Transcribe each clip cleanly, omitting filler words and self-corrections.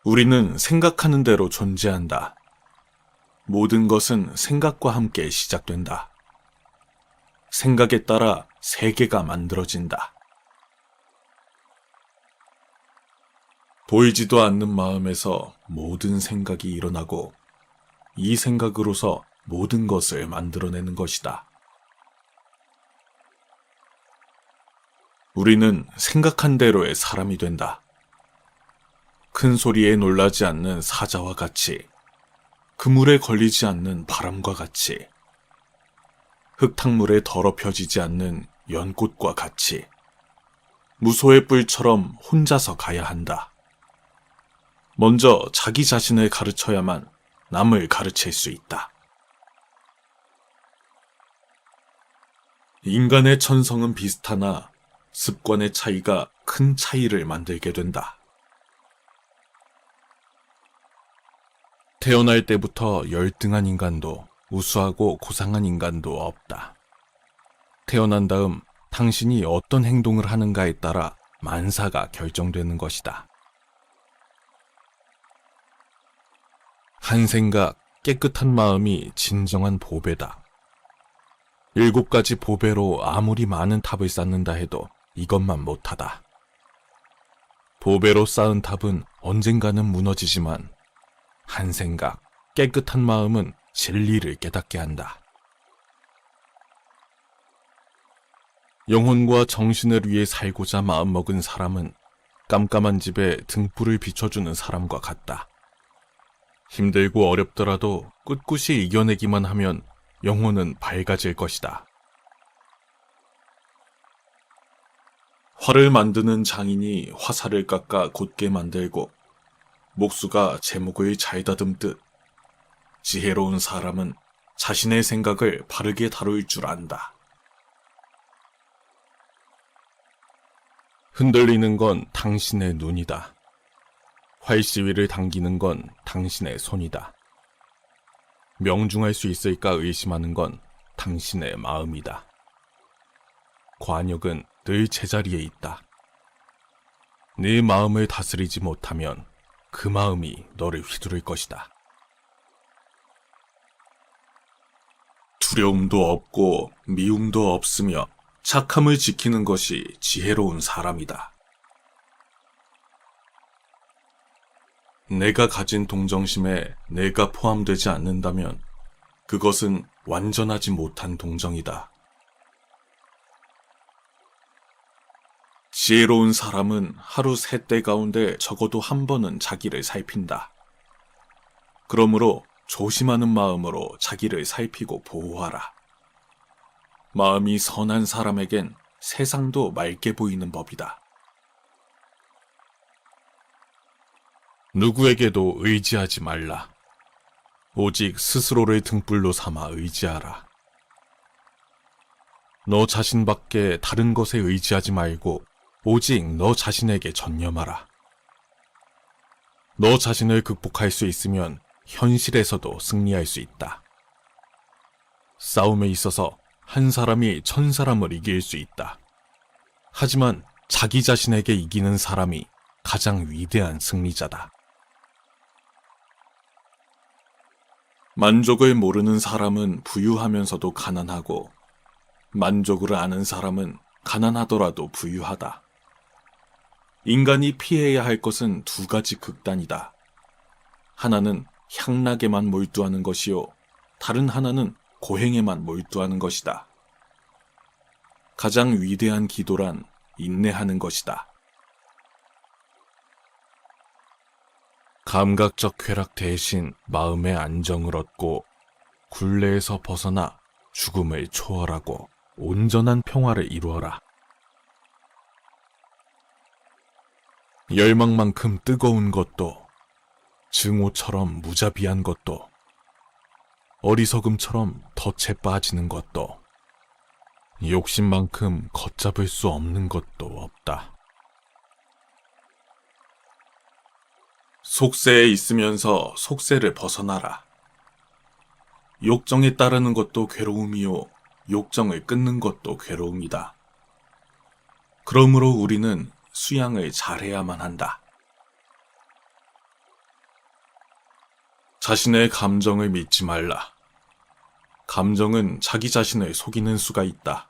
우리는 생각하는 대로 존재한다. 모든 것은 생각과 함께 시작된다. 생각에 따라 세계가 만들어진다. 보이지도 않는 마음에서 모든 생각이 일어나고 이 생각으로서 모든 것을 만들어내는 것이다. 우리는 생각한 대로의 사람이 된다. 큰 소리에 놀라지 않는 사자와 같이, 그물에 걸리지 않는 바람과 같이, 흙탕물에 더럽혀지지 않는 연꽃과 같이, 무소의 뿔처럼 혼자서 가야 한다. 먼저 자기 자신을 가르쳐야만 남을 가르칠 수 있다. 인간의 천성은 비슷하나 습관의 차이가 큰 차이를 만들게 된다. 태어날 때부터 열등한 인간도 우수하고 고상한 인간도 없다. 태어난 다음 당신이 어떤 행동을 하는가에 따라 만사가 결정되는 것이다. 한 생각, 깨끗한 마음이 진정한 보배다. 7가지 보배로 아무리 많은 탑을 쌓는다 해도 이것만 못하다. 보배로 쌓은 탑은 언젠가는 무너지지만 한 생각, 깨끗한 마음은 진리를 깨닫게 한다. 영혼과 정신을 위해 살고자 마음먹은 사람은 깜깜한 집에 등불을 비춰주는 사람과 같다. 힘들고 어렵더라도 꿋꿋이 이겨내기만 하면 영혼은 밝아질 것이다. 활을 만드는 장인이 화살을 깎아 곧게 만들고 목수가 제목을 잘 다듬듯 지혜로운 사람은 자신의 생각을 바르게 다룰 줄 안다. 흔들리는 건 당신의 눈이다. 활시위를 당기는 건 당신의 손이다. 명중할 수 있을까 의심하는 건 당신의 마음이다. 관역은 늘 제자리에 있다. 네 마음을 다스리지 못하면 그 마음이 너를 휘두를 것이다. 두려움도 없고 미움도 없으며 착함을 지키는 것이 지혜로운 사람이다. 내가 가진 동정심에 내가 포함되지 않는다면 그것은 완전하지 못한 동정이다. 지혜로운 사람은 하루 3때 가운데 적어도 한 번은 자기를 살핀다. 그러므로 조심하는 마음으로 자기를 살피고 보호하라. 마음이 선한 사람에겐 세상도 맑게 보이는 법이다. 누구에게도 의지하지 말라. 오직 스스로를 등불로 삼아 의지하라. 너 자신밖에 다른 것에 의지하지 말고 오직 너 자신에게 전념하라. 너 자신을 극복할 수 있으면 현실에서도 승리할 수 있다. 싸움에 있어서 한 사람이 1000사람을 이길 수 있다. 하지만 자기 자신에게 이기는 사람이 가장 위대한 승리자다. 만족을 모르는 사람은 부유하면서도 가난하고 만족을 아는 사람은 가난하더라도 부유하다. 인간이 피해야 할 것은 2가지 극단이다. 하나는 향락에만 몰두하는 것이요, 다른 하나는 고행에만 몰두하는 것이다. 가장 위대한 기도란 인내하는 것이다. 감각적 쾌락 대신 마음의 안정을 얻고 굴레에서 벗어나 죽음을 초월하고 온전한 평화를 이루어라. 열망만큼 뜨거운 것도, 증오처럼 무자비한 것도, 어리석음처럼 덫에 빠지는 것도, 욕심만큼 걷잡을 수 없는 것도 없다. 속세에 있으면서 속세를 벗어나라. 욕정에 따르는 것도 괴로움이요, 욕정을 끊는 것도 괴로움이다. 그러므로 우리는 수양을 잘해야만 한다. 자신의 감정을 믿지 말라. 감정은 자기 자신을 속이는 수가 있다.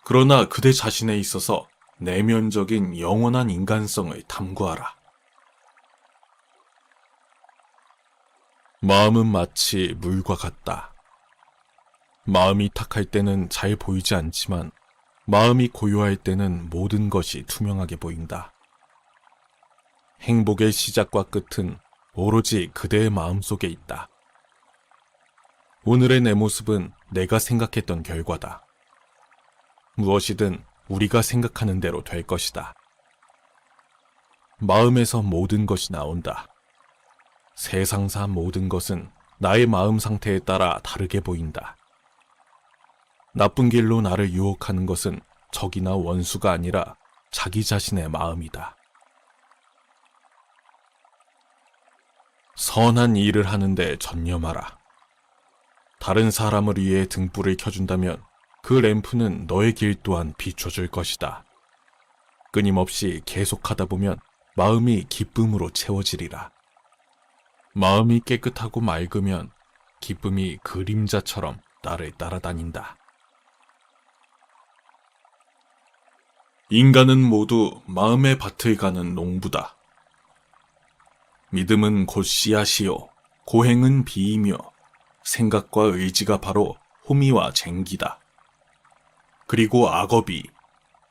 그러나 그대 자신에 있어서 내면적인 영원한 인간성을 탐구하라. 마음은 마치 물과 같다. 마음이 탁할 때는 잘 보이지 않지만 마음이 고요할 때는 모든 것이 투명하게 보인다. 행복의 시작과 끝은 오로지 그대의 마음 속에 있다. 오늘의 내 모습은 내가 생각했던 결과다. 무엇이든 우리가 생각하는 대로 될 것이다. 마음에서 모든 것이 나온다. 세상사 모든 것은 나의 마음 상태에 따라 다르게 보인다. 나쁜 길로 나를 유혹하는 것은 적이나 원수가 아니라 자기 자신의 마음이다. 선한 일을 하는데 전념하라. 다른 사람을 위해 등불을 켜준다면 그 램프는 너의 길 또한 비춰줄 것이다. 끊임없이 계속하다 보면 마음이 기쁨으로 채워지리라. 마음이 깨끗하고 맑으면 기쁨이 그림자처럼 나를 따라다닌다. 인간은 모두 마음의 밭을 가는 농부다. 믿음은 곧 씨앗이요, 고행은 비이며 생각과 의지가 바로 호미와 쟁기다. 그리고 악업이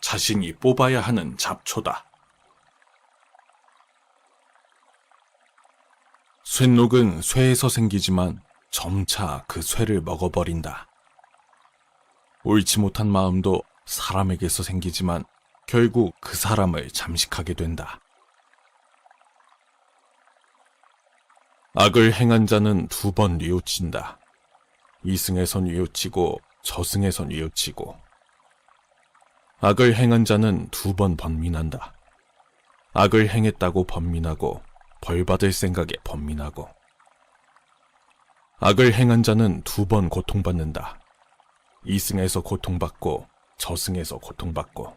자신이 뽑아야 하는 잡초다. 쇳록은 쇠에서 생기지만 점차 그 쇠를 먹어버린다. 옳지 못한 마음도 사람에게서 생기지만 결국 그 사람을 잠식하게 된다. 악을 행한 자는 2번 뉘우친다. 이승에서 뉘우치고 저승에서 뉘우치고. 악을 행한 자는 2번 번민한다. 악을 행했다고 번민하고 벌받을 생각에 번민하고. 악을 행한 자는 2번 고통받는다. 이승에서 고통받고 저승에서 고통받고.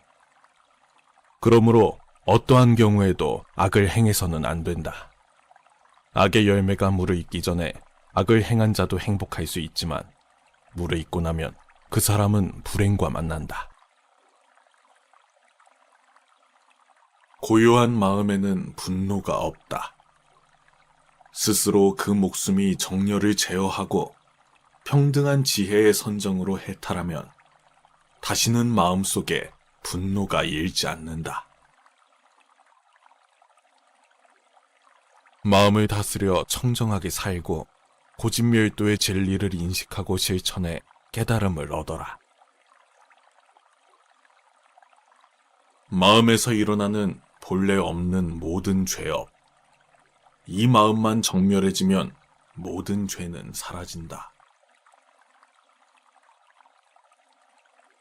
그러므로 어떠한 경우에도 악을 행해서는 안 된다. 악의 열매가 무르익기 전에 악을 행한 자도 행복할 수 있지만 무르익고 나면 그 사람은 불행과 만난다. 고요한 마음에는 분노가 없다. 스스로 그 목숨이 정열을 제어하고 평등한 지혜의 선정으로 해탈하면 다시는 마음속에 분노가 일지 않는다. 마음을 다스려 청정하게 살고 고집멸도의 진리를 인식하고 실천해 깨달음을 얻어라. 마음에서 일어나는 본래 없는 모든 죄업. 이 마음만 정멸해지면 모든 죄는 사라진다.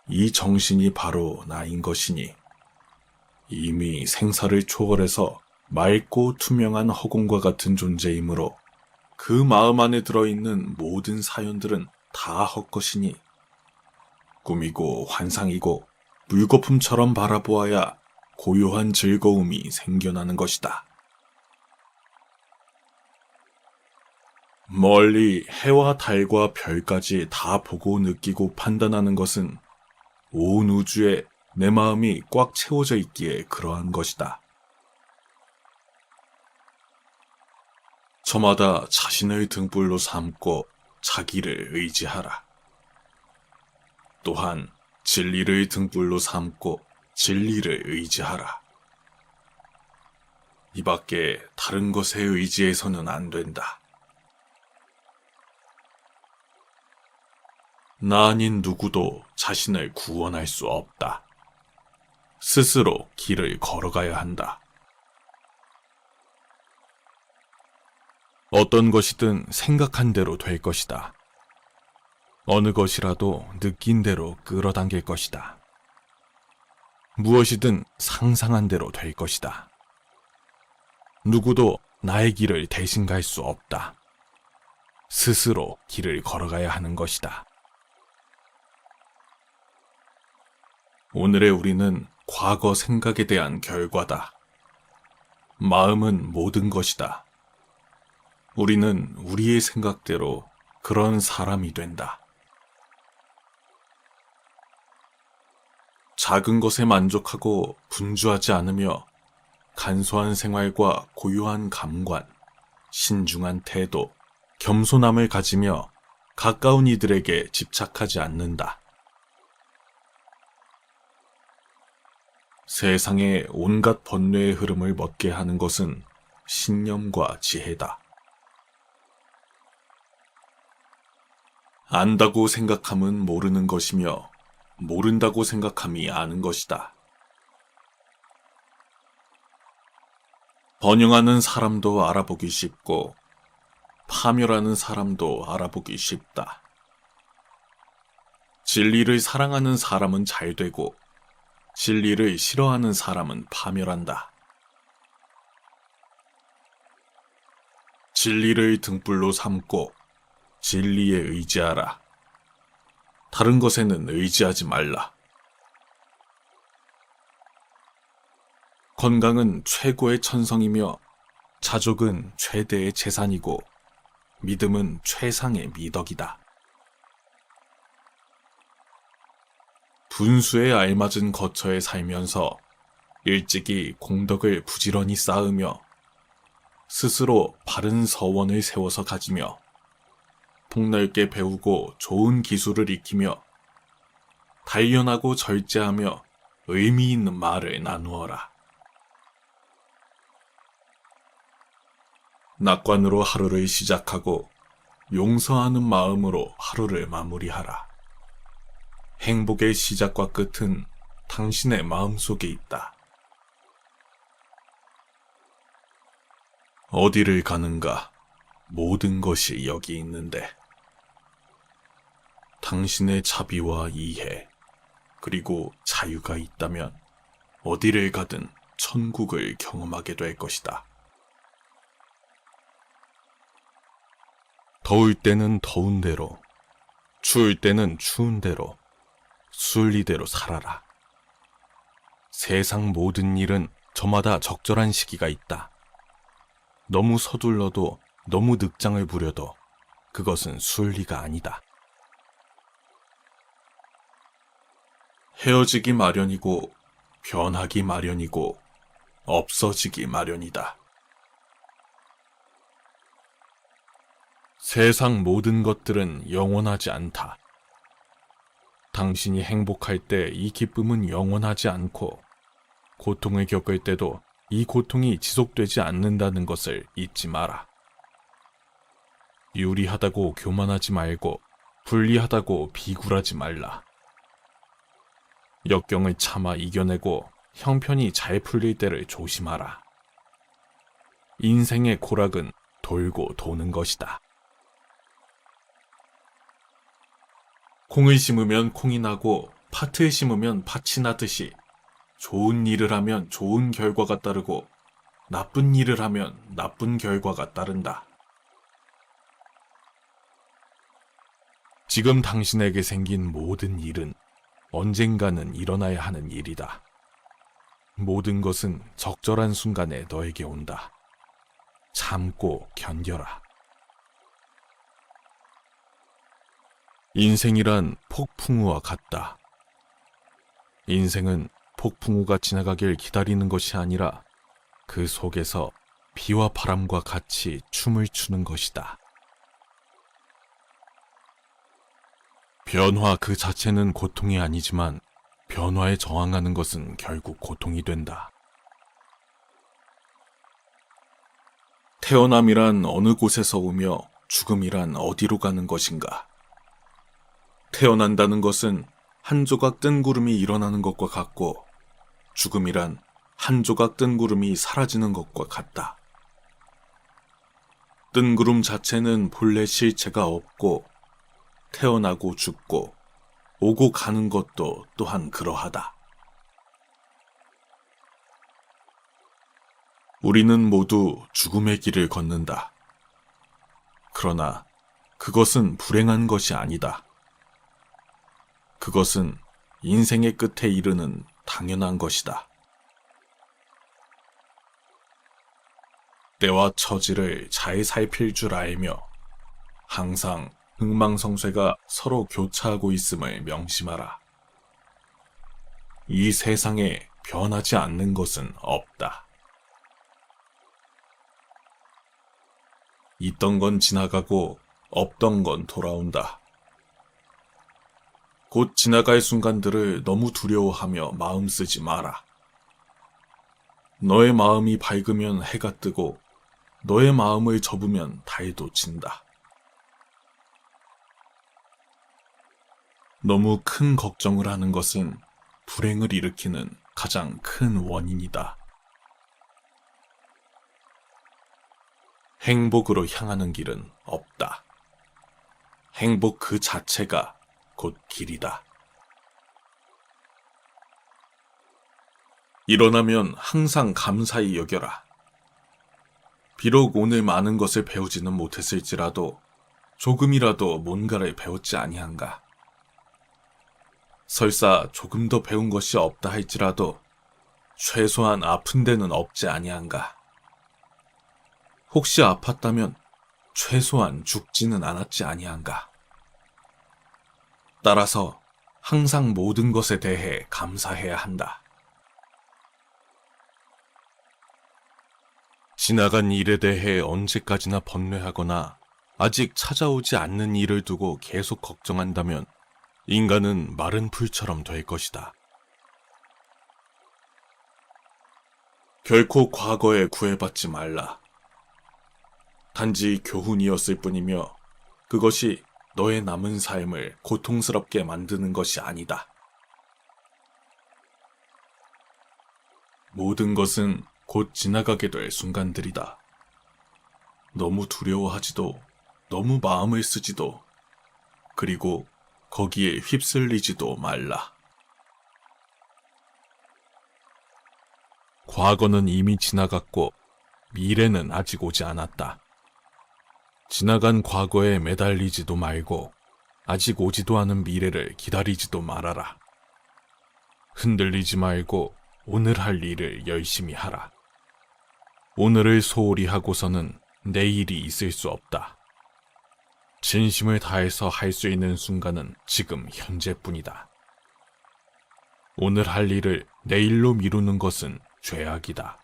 이 정신이 바로 나인 것이니 이미 생사를 초월해서 맑고 투명한 허공과 같은 존재이므로 그 마음 안에 들어있는 모든 사연들은 다 헛것이니 꿈이고 환상이고 물거품처럼 바라보아야 고요한 즐거움이 생겨나는 것이다. 멀리 해와 달과 별까지 다 보고 느끼고 판단하는 것은 온 우주에 내 마음이 꽉 채워져 있기에 그러한 것이다. 저마다 자신을 등불로 삼고 자기를 의지하라. 또한 진리를 등불로 삼고 진리를 의지하라. 이 밖에 다른 것에 의지해서는 안 된다. 나 아닌 누구도 자신을 구원할 수 없다. 스스로 길을 걸어가야 한다. 어떤 것이든 생각한 대로 될 것이다. 어느 것이라도 느낀 대로 끌어당길 것이다. 무엇이든 상상한 대로 될 것이다. 누구도 나의 길을 대신 갈 수 없다. 스스로 길을 걸어가야 하는 것이다. 오늘의 우리는 과거 생각에 대한 결과다. 마음은 모든 것이다. 우리는 우리의 생각대로 그런 사람이 된다. 작은 것에 만족하고 분주하지 않으며 간소한 생활과 고요한 감관, 신중한 태도, 겸손함을 가지며 가까운 이들에게 집착하지 않는다. 세상의 온갖 번뇌의 흐름을 멎게 하는 것은 신념과 지혜다. 안다고 생각함은 모르는 것이며 모른다고 생각함이 아는 것이다. 번영하는 사람도 알아보기 쉽고 파멸하는 사람도 알아보기 쉽다. 진리를 사랑하는 사람은 잘 되고 진리를 싫어하는 사람은 파멸한다. 진리를 등불로 삼고 진리에 의지하라. 다른 것에는 의지하지 말라. 건강은 최고의 천성이며 자족은 최대의 재산이고 믿음은 최상의 미덕이다. 분수에 알맞은 거처에 살면서 일찍이 공덕을 부지런히 쌓으며 스스로 바른 서원을 세워서 가지며 폭넓게 배우고 좋은 기술을 익히며 단련하고 절제하며 의미 있는 말을 나누어라. 낙관으로 하루를 시작하고 용서하는 마음으로 하루를 마무리하라. 행복의 시작과 끝은 당신의 마음속에 있다. 어디를 가는가? 모든 것이 여기 있는데. 당신의 자비와 이해, 그리고 자유가 있다면 어디를 가든 천국을 경험하게 될 것이다. 더울 때는 더운 대로, 추울 때는 추운 대로, 순리대로 살아라. 세상 모든 일은 저마다 적절한 시기가 있다. 너무 서둘러도 너무 늑장을 부려도 그것은 순리가 아니다. 헤어지기 마련이고 변하기 마련이고 없어지기 마련이다. 세상 모든 것들은 영원하지 않다. 당신이 행복할 때 이 기쁨은 영원하지 않고 고통을 겪을 때도 이 고통이 지속되지 않는다는 것을 잊지 마라. 유리하다고 교만하지 말고 불리하다고 비굴하지 말라. 역경을 참아 이겨내고 형편이 잘 풀릴 때를 조심하라. 인생의 고락은 돌고 도는 것이다. 콩을 심으면 콩이 나고 팥을 심으면 팥이 나듯이 좋은 일을 하면 좋은 결과가 따르고 나쁜 일을 하면 나쁜 결과가 따른다. 지금 당신에게 생긴 모든 일은 언젠가는 일어나야 하는 일이다. 모든 것은 적절한 순간에 너에게 온다. 참고 견뎌라. 인생이란 폭풍우와 같다. 인생은 폭풍우가 지나가길 기다리는 것이 아니라 그 속에서 비와 바람과 같이 춤을 추는 것이다. 변화 그 자체는 고통이 아니지만 변화에 저항하는 것은 결국 고통이 된다. 태어남이란 어느 곳에서 오며 죽음이란 어디로 가는 것인가? 태어난다는 것은 한 조각 뜬 구름이 일어나는 것과 같고 죽음이란 한 조각 뜬 구름이 사라지는 것과 같다. 뜬 구름 자체는 본래 실체가 없고 태어나고 죽고 오고 가는 것도 또한 그러하다. 우리는 모두 죽음의 길을 걷는다. 그러나 그것은 불행한 것이 아니다. 그것은 인생의 끝에 이르는 당연한 것이다. 때와 처지를 잘 살필 줄 알며 항상 흥망성쇠가 서로 교차하고 있음을 명심하라. 이 세상에 변하지 않는 것은 없다. 있던 건 지나가고 없던 건 돌아온다. 곧 지나갈 순간들을 너무 두려워하며 마음 쓰지 마라. 너의 마음이 밝으면 해가 뜨고 너의 마음을 접으면 달도 진다. 너무 큰 걱정을 하는 것은 불행을 일으키는 가장 큰 원인이다. 행복으로 향하는 길은 없다. 행복 그 자체가 곧 길이다. 일어나면 항상 감사히 여겨라. 비록 오늘 많은 것을 배우지는 못했을지라도 조금이라도 뭔가를 배웠지 아니한가. 설사 조금 더 배운 것이 없다 할지라도 최소한 아픈 데는 없지 아니한가. 혹시 아팠다면 최소한 죽지는 않았지 아니한가. 따라서 항상 모든 것에 대해 감사해야 한다. 지나간 일에 대해 언제까지나 번뇌하거나 아직 찾아오지 않는 일을 두고 계속 걱정한다면 인간은 마른 풀처럼 될 것이다. 결코 과거에 구애받지 말라. 단지 교훈이었을 뿐이며 그것이 너의 남은 삶을 고통스럽게 만드는 것이 아니다. 모든 것은 곧 지나가게 될 순간들이다. 너무 두려워하지도, 너무 마음을 쓰지도, 그리고 거기에 휩쓸리지도 말라. 과거는 이미 지나갔고 미래는 아직 오지 않았다. 지나간 과거에 매달리지도 말고 아직 오지도 않은 미래를 기다리지도 말아라. 흔들리지 말고 오늘 할 일을 열심히 하라. 오늘을 소홀히 하고서는 내일이 있을 수 없다. 진심을 다해서 할 수 있는 순간은 지금 현재뿐이다. 오늘 할 일을 내일로 미루는 것은 죄악이다.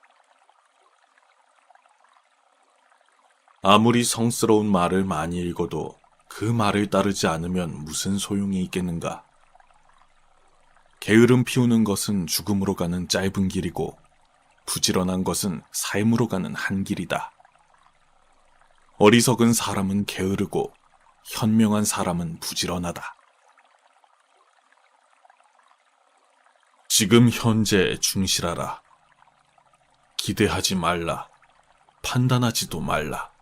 아무리 성스러운 말을 많이 읽어도 그 말을 따르지 않으면 무슨 소용이 있겠는가? 게으름 피우는 것은 죽음으로 가는 짧은 길이고 부지런한 것은 삶으로 가는 한 길이다. 어리석은 사람은 게으르고 현명한 사람은 부지런하다. 지금 현재에 충실하라. 기대하지 말라. 판단하지도 말라.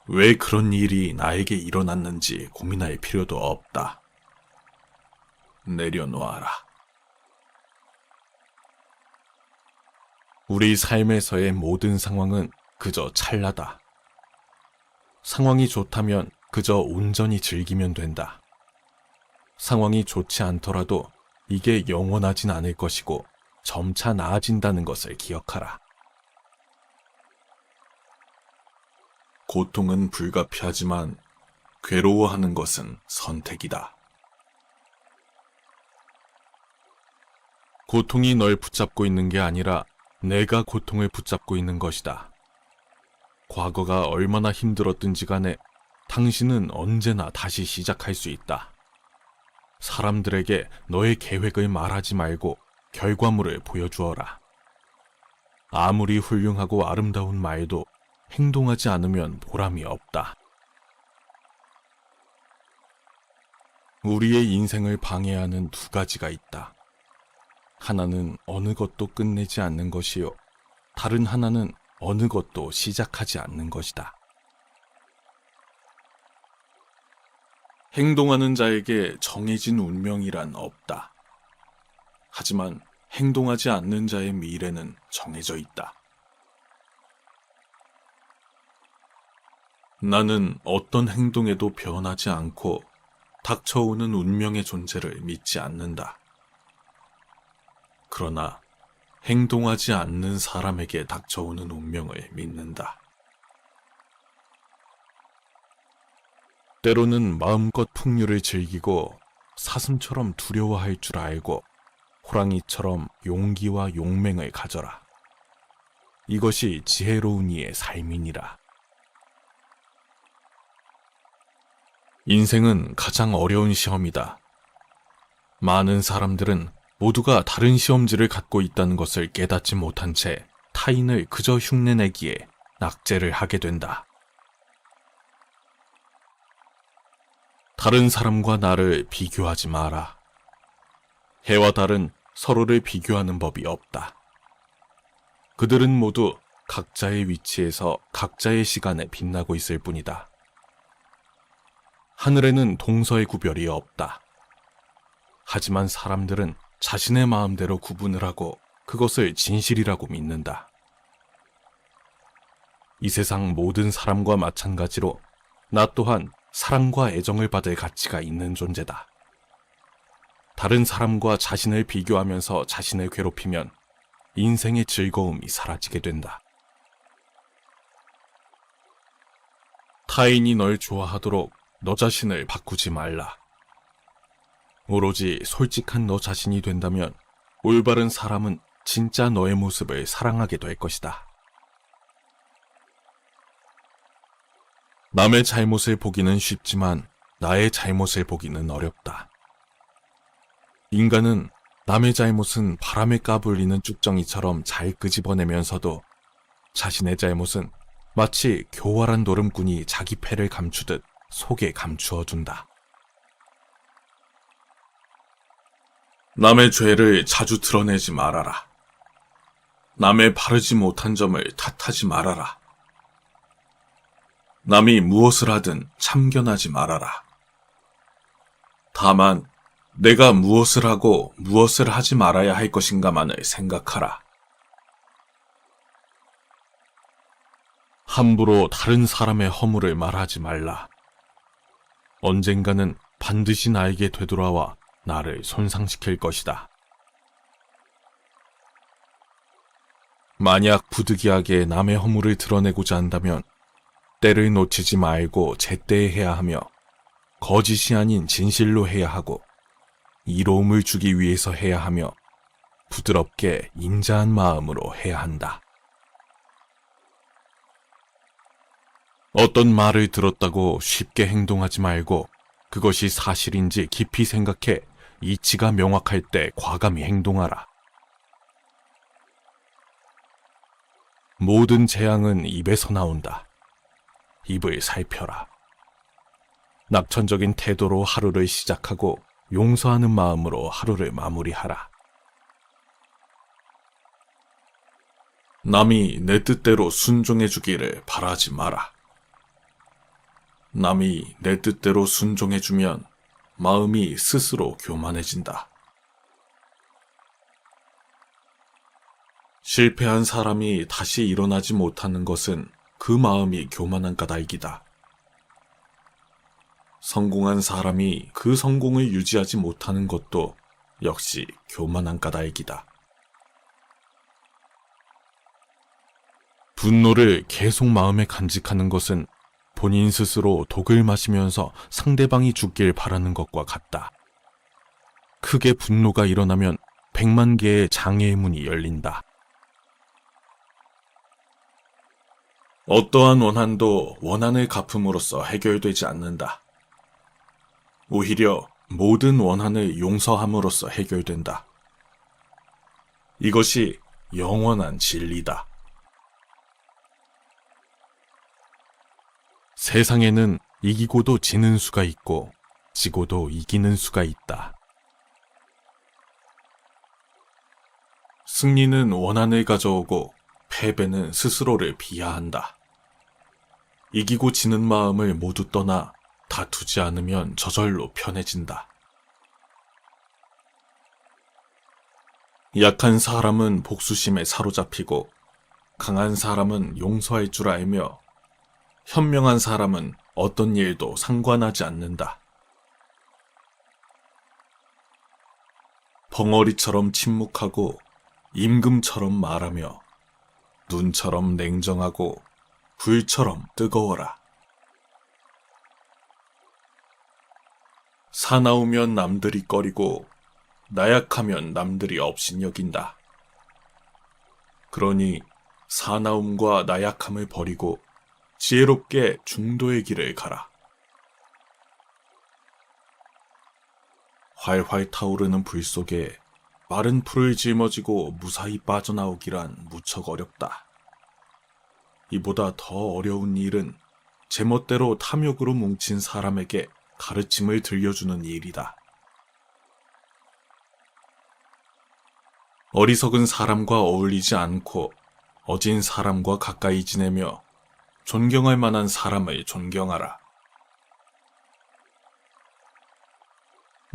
왜 그런 일이 나에게 일어났는지 고민할 필요도 없다. 내려놓아라. 우리 삶에서의 모든 상황은 그저 찰나다. 상황이 좋다면 그저 온전히 즐기면 된다. 상황이 좋지 않더라도 이게 영원하진 않을 것이고 점차 나아진다는 것을 기억하라. 고통은 불가피하지만 괴로워하는 것은 선택이다. 고통이 널 붙잡고 있는 게 아니라 내가 고통을 붙잡고 있는 것이다. 과거가 얼마나 힘들었든지 간에 당신은 언제나 다시 시작할 수 있다. 사람들에게 너의 계획을 말하지 말고 결과물을 보여주어라. 아무리 훌륭하고 아름다운 말도 행동하지 않으면 보람이 없다. 우리의 인생을 방해하는 두 가지가 있다. 하나는 어느 것도 끝내지 않는 것이요. 다른 하나는 어느 것도 시작하지 않는 것이다. 행동하는 자에게 정해진 운명이란 없다. 하지만 행동하지 않는 자의 미래는 정해져 있다. 나는 어떤 행동에도 변하지 않고 닥쳐오는 운명의 존재를 믿지 않는다. 그러나 행동하지 않는 사람에게 닥쳐오는 운명을 믿는다. 때로는 마음껏 풍류를 즐기고 사슴처럼 두려워할 줄 알고 호랑이처럼 용기와 용맹을 가져라. 이것이 지혜로운 이의 삶이니라. 인생은 가장 어려운 시험이다. 많은 사람들은 모두가 다른 시험지를 갖고 있다는 것을 깨닫지 못한 채 타인을 그저 흉내내기에 낙제를 하게 된다. 다른 사람과 나를 비교하지 마라. 해와 달은 서로를 비교하는 법이 없다. 그들은 모두 각자의 위치에서 각자의 시간에 빛나고 있을 뿐이다. 하늘에는 동서의 구별이 없다. 하지만 사람들은 자신의 마음대로 구분을 하고 그것을 진실이라고 믿는다. 이 세상 모든 사람과 마찬가지로 나 또한 사랑과 애정을 받을 가치가 있는 존재다. 다른 사람과 자신을 비교하면서 자신을 괴롭히면 인생의 즐거움이 사라지게 된다. 타인이 널 좋아하도록 너 자신을 바꾸지 말라. 오로지 솔직한 너 자신이 된다면 올바른 사람은 진짜 너의 모습을 사랑하게 될 것이다. 남의 잘못을 보기는 쉽지만 나의 잘못을 보기는 어렵다. 인간은 남의 잘못은 바람에 까불리는 쭉정이처럼 잘 끄집어내면서도 자신의 잘못은 마치 교활한 노름꾼이 자기 패를 감추듯 속에 감추어둔다. 남의 죄를 자주 드러내지 말아라. 남의 바르지 못한 점을 탓하지 말아라. 남이 무엇을 하든 참견하지 말아라. 다만 내가 무엇을 하고 무엇을 하지 말아야 할 것인가만을 생각하라. 함부로 다른 사람의 허물을 말하지 말라. 언젠가는 반드시 나에게 되돌아와 나를 손상시킬 것이다. 만약 부득이하게 남의 허물을 드러내고자 한다면 때를 놓치지 말고 제때에 해야 하며 거짓이 아닌 진실로 해야 하고 이로움을 주기 위해서 해야 하며 부드럽게 인자한 마음으로 해야 한다. 어떤 말을 들었다고 쉽게 행동하지 말고 그것이 사실인지 깊이 생각해 이치가 명확할 때 과감히 행동하라. 모든 재앙은 입에서 나온다. 입을 살펴라. 낙천적인 태도로 하루를 시작하고 용서하는 마음으로 하루를 마무리하라. 남이 내 뜻대로 순종해 주기를 바라지 마라. 남이 내 뜻대로 순종해 주면 마음이 스스로 교만해진다. 실패한 사람이 다시 일어나지 못하는 것은 그 마음이 교만한 까닭이다. 성공한 사람이 그 성공을 유지하지 못하는 것도 역시 교만한 까닭이다. 분노를 계속 마음에 간직하는 것은 본인 스스로 독을 마시면서 상대방이 죽길 바라는 것과 같다. 크게 분노가 일어나면 100만 개의 장애의 문이 열린다. 어떠한 원한도 원한을 갚음으로써 해결되지 않는다. 오히려 모든 원한을 용서함으로써 해결된다. 이것이 영원한 진리다. 세상에는 이기고도 지는 수가 있고 지고도 이기는 수가 있다. 승리는 원한을 가져오고 패배는 스스로를 비하한다. 이기고 지는 마음을 모두 떠나 다투지 않으면 저절로 편해진다. 약한 사람은 복수심에 사로잡히고 강한 사람은 용서할 줄 알며 현명한 사람은 어떤 일도 상관하지 않는다. 벙어리처럼 침묵하고 임금처럼 말하며 눈처럼 냉정하고 불처럼 뜨거워라. 사나우면 남들이 꺼리고 나약하면 남들이 업신여긴다. 그러니 사나움과 나약함을 버리고 지혜롭게 중도의 길을 가라. 활활 타오르는 불 속에 마른 풀을 짊어지고 무사히 빠져나오기란 무척 어렵다. 이보다 더 어려운 일은 제멋대로 탐욕으로 뭉친 사람에게 가르침을 들려주는 일이다. 어리석은 사람과 어울리지 않고 어진 사람과 가까이 지내며 존경할 만한 사람을 존경하라.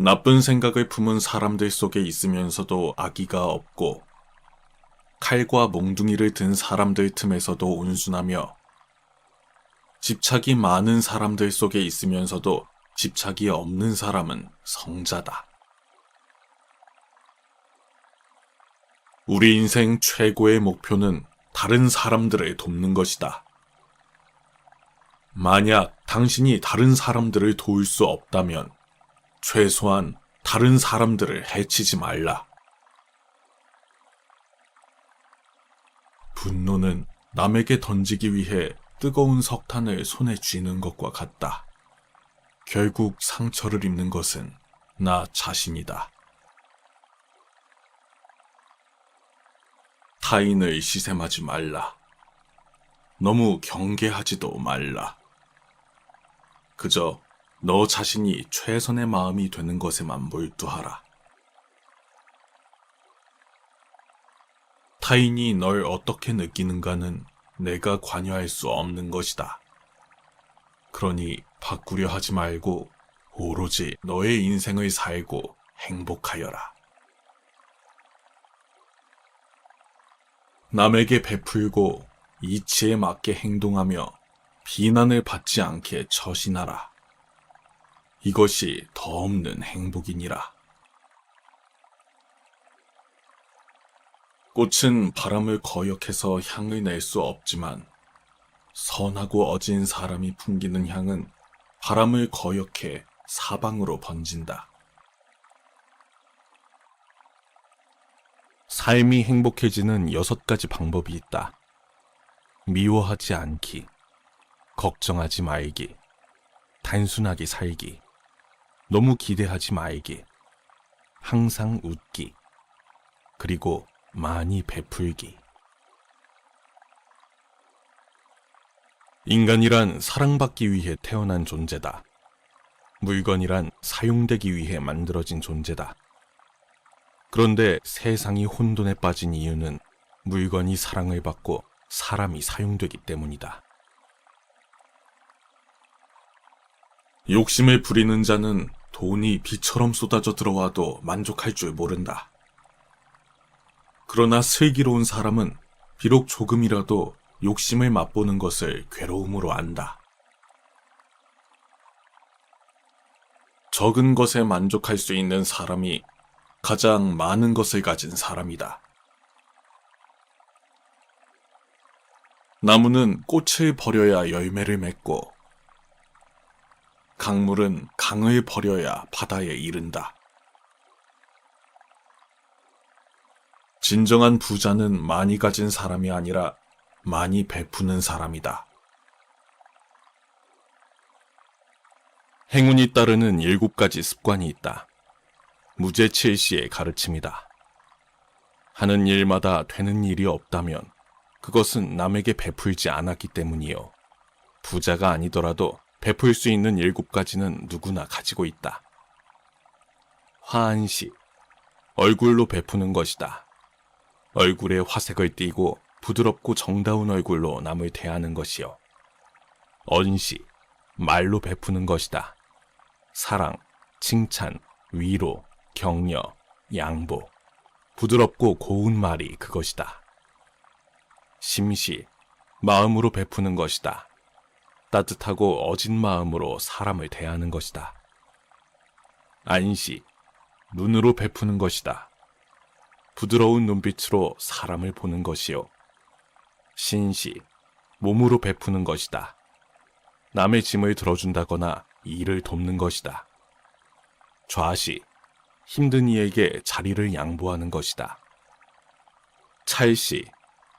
나쁜 생각을 품은 사람들 속에 있으면서도 악의가 없고 칼과 몽둥이를 든 사람들 틈에서도 온순하며 집착이 많은 사람들 속에 있으면서도 집착이 없는 사람은 성자다. 우리 인생 최고의 목표는 다른 사람들을 돕는 것이다. 만약 당신이 다른 사람들을 도울 수 없다면 최소한 다른 사람들을 해치지 말라. 분노는 남에게 던지기 위해 뜨거운 석탄을 손에 쥐는 것과 같다. 결국 상처를 입는 것은 나 자신이다. 타인을 시샘하지 말라. 너무 경계하지도 말라. 그저 너 자신이 최선의 마음이 되는 것에만 몰두하라. 타인이 널 어떻게 느끼는가는 내가 관여할 수 없는 것이다. 그러니 바꾸려 하지 말고 오로지 너의 인생을 살고 행복하여라. 남에게 베풀고 이치에 맞게 행동하며 비난을 받지 않게 처신하라. 이것이 더 없는 행복이니라. 꽃은 바람을 거역해서 향을 낼 수 없지만 선하고 어진 사람이 풍기는 향은 바람을 거역해 사방으로 번진다. 삶이 행복해지는 6가지 방법이 있다. 미워하지 않기, 걱정하지 말기, 단순하게 살기, 너무 기대하지 말기, 항상 웃기, 그리고 많이 베풀기. 인간이란 사랑받기 위해 태어난 존재다. 물건이란 사용되기 위해 만들어진 존재다. 그런데 세상이 혼돈에 빠진 이유는 물건이 사랑을 받고 사람이 사용되기 때문이다. 욕심을 부리는 자는 돈이 비처럼 쏟아져 들어와도 만족할 줄 모른다. 그러나 슬기로운 사람은 비록 조금이라도 욕심을 맛보는 것을 괴로움으로 안다. 적은 것에 만족할 수 있는 사람이 가장 많은 것을 가진 사람이다. 나무는 꽃을 버려야 열매를 맺고 강물은 강을 버려야 바다에 이른다. 진정한 부자는 많이 가진 사람이 아니라 많이 베푸는 사람이다. 행운이 따르는 7가지 습관이 있다. 무제칠시의 가르침이다. 하는 일마다 되는 일이 없다면 그것은 남에게 베풀지 않았기 때문이요. 부자가 아니더라도 베풀 수 있는 7가지는 누구나 가지고 있다. 화한시, 얼굴로 베푸는 것이다. 얼굴에 화색을 띠고 부드럽고 정다운 얼굴로 남을 대하는 것이요. 언시, 말로 베푸는 것이다. 사랑, 칭찬, 위로, 격려, 양보, 부드럽고 고운 말이 그것이다. 심시, 마음으로 베푸는 것이다. 따뜻하고 어진 마음으로 사람을 대하는 것이다. 안시, 눈으로 베푸는 것이다. 부드러운 눈빛으로 사람을 보는 것이요. 신시, 몸으로 베푸는 것이다. 남의 짐을 들어준다거나 일을 돕는 것이다. 좌시, 힘든 이에게 자리를 양보하는 것이다. 찰시,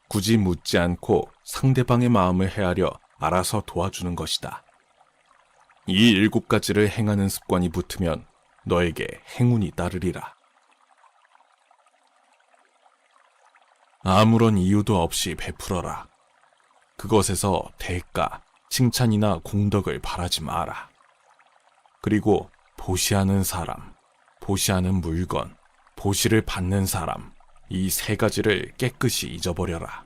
굳이 묻지 않고 상대방의 마음을 헤아려 알아서 도와주는 것이다. 이 7가지를 행하는 습관이 붙으면 너에게 행운이 따르리라. 아무런 이유도 없이 베풀어라. 그것에서 대가, 칭찬이나 공덕을 바라지 마라. 그리고 보시하는 사람, 보시하는 물건, 보시를 받는 사람, 이 3가지를 깨끗이 잊어버려라.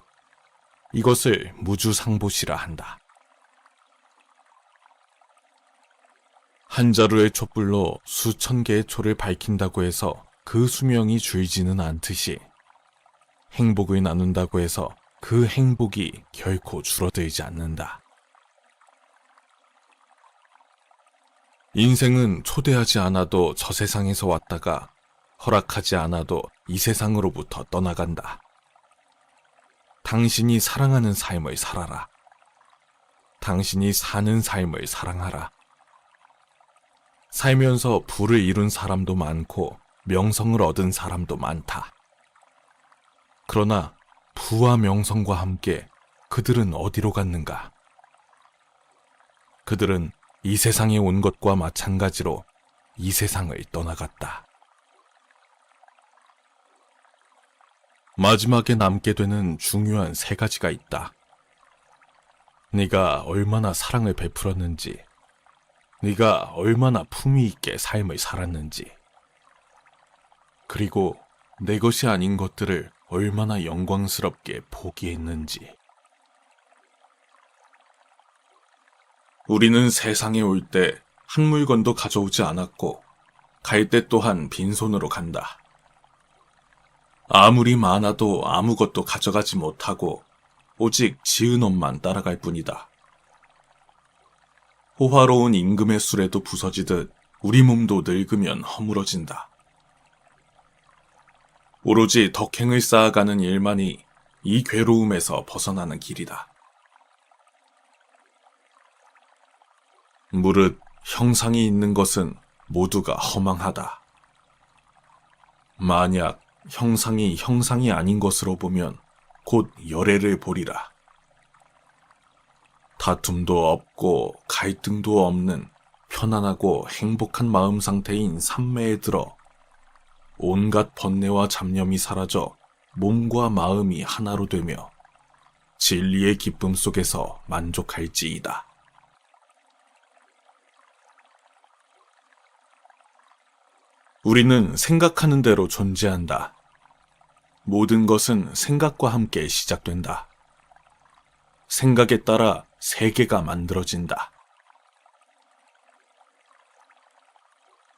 이것을 무주상보시라 한다. 한 자루의 촛불로 수천 개의 초를 밝힌다고 해서 그 수명이 줄지는 않듯이 행복을 나눈다고 해서 그 행복이 결코 줄어들지 않는다. 인생은 초대하지 않아도 저 세상에서 왔다가 허락하지 않아도 이 세상으로부터 떠나간다. 당신이 사랑하는 삶을 살아라. 당신이 사는 삶을 사랑하라. 살면서 부를 이룬 사람도 많고 명성을 얻은 사람도 많다. 그러나 부와 명성과 함께 그들은 어디로 갔는가? 그들은 이 세상에 온 것과 마찬가지로 이 세상을 떠나갔다. 마지막에 남게 되는 중요한 3가지가 있다. 네가 얼마나 사랑을 베풀었는지, 네가 얼마나 품위 있게 삶을 살았는지, 그리고 내 것이 아닌 것들을 얼마나 영광스럽게 포기했는지. 우리는 세상에 올 때 한 물건도 가져오지 않았고 갈 때 또한 빈손으로 간다. 아무리 많아도 아무것도 가져가지 못하고 오직 지은 옷만 따라갈 뿐이다. 호화로운 임금의 수레도 부서지듯 우리 몸도 늙으면 허물어진다. 오로지 덕행을 쌓아가는 일만이 이 괴로움에서 벗어나는 길이다. 무릇 형상이 있는 것은 모두가 허망하다. 만약 형상이 아닌 것으로 보면 곧 열애를 보리라. 다툼도 없고 갈등도 없는 편안하고 행복한 마음 상태인 삼매에 들어 온갖 번뇌와 잡념이 사라져 몸과 마음이 하나로 되며 진리의 기쁨 속에서 만족할지이다. 우리는 생각하는 대로 존재한다. 모든 것은 생각과 함께 시작된다. 생각에 따라 세계가 만들어진다.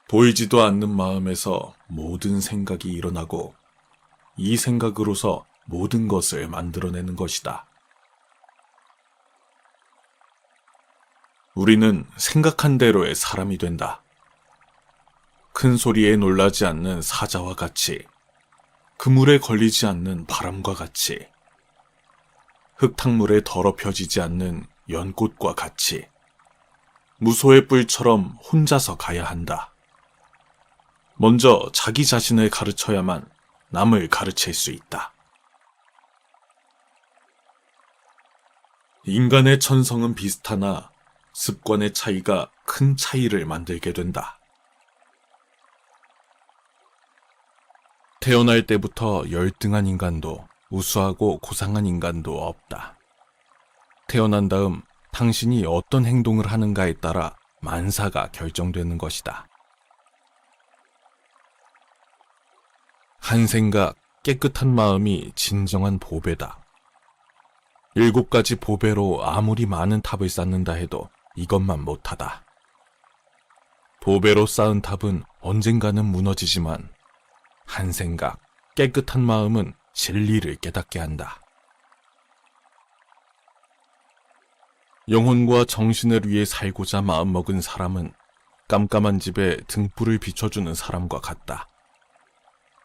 보이지도 않는 마음에서 모든 생각이 일어나고 이 생각으로서 모든 것을 만들어내는 것이다. 우리는 생각한 대로의 사람이 된다. 큰 소리에 놀라지 않는 사자와 같이, 그물에 걸리지 않는 바람과 같이, 흙탕물에 더럽혀지지 않는 연꽃과 같이, 무소의 뿔처럼 혼자서 가야 한다. 먼저 자기 자신을 가르쳐야만 남을 가르칠 수 있다. 인간의 천성은 비슷하나 습관의 차이가 큰 차이를 만들게 된다. 태어날 때부터 열등한 인간도 우수하고 고상한 인간도 없다. 태어난 다음 당신이 어떤 행동을 하는가에 따라 만사가 결정되는 것이다. 한 생각, 깨끗한 마음이 진정한 보배다. 7가지 보배로 아무리 많은 탑을 쌓는다 해도 이것만 못하다. 보배로 쌓은 탑은 언젠가는 무너지지만 한 생각, 깨끗한 마음은 진리를 깨닫게 한다. 영혼과 정신을 위해 살고자 마음먹은 사람은 깜깜한 집에 등불을 비춰주는 사람과 같다.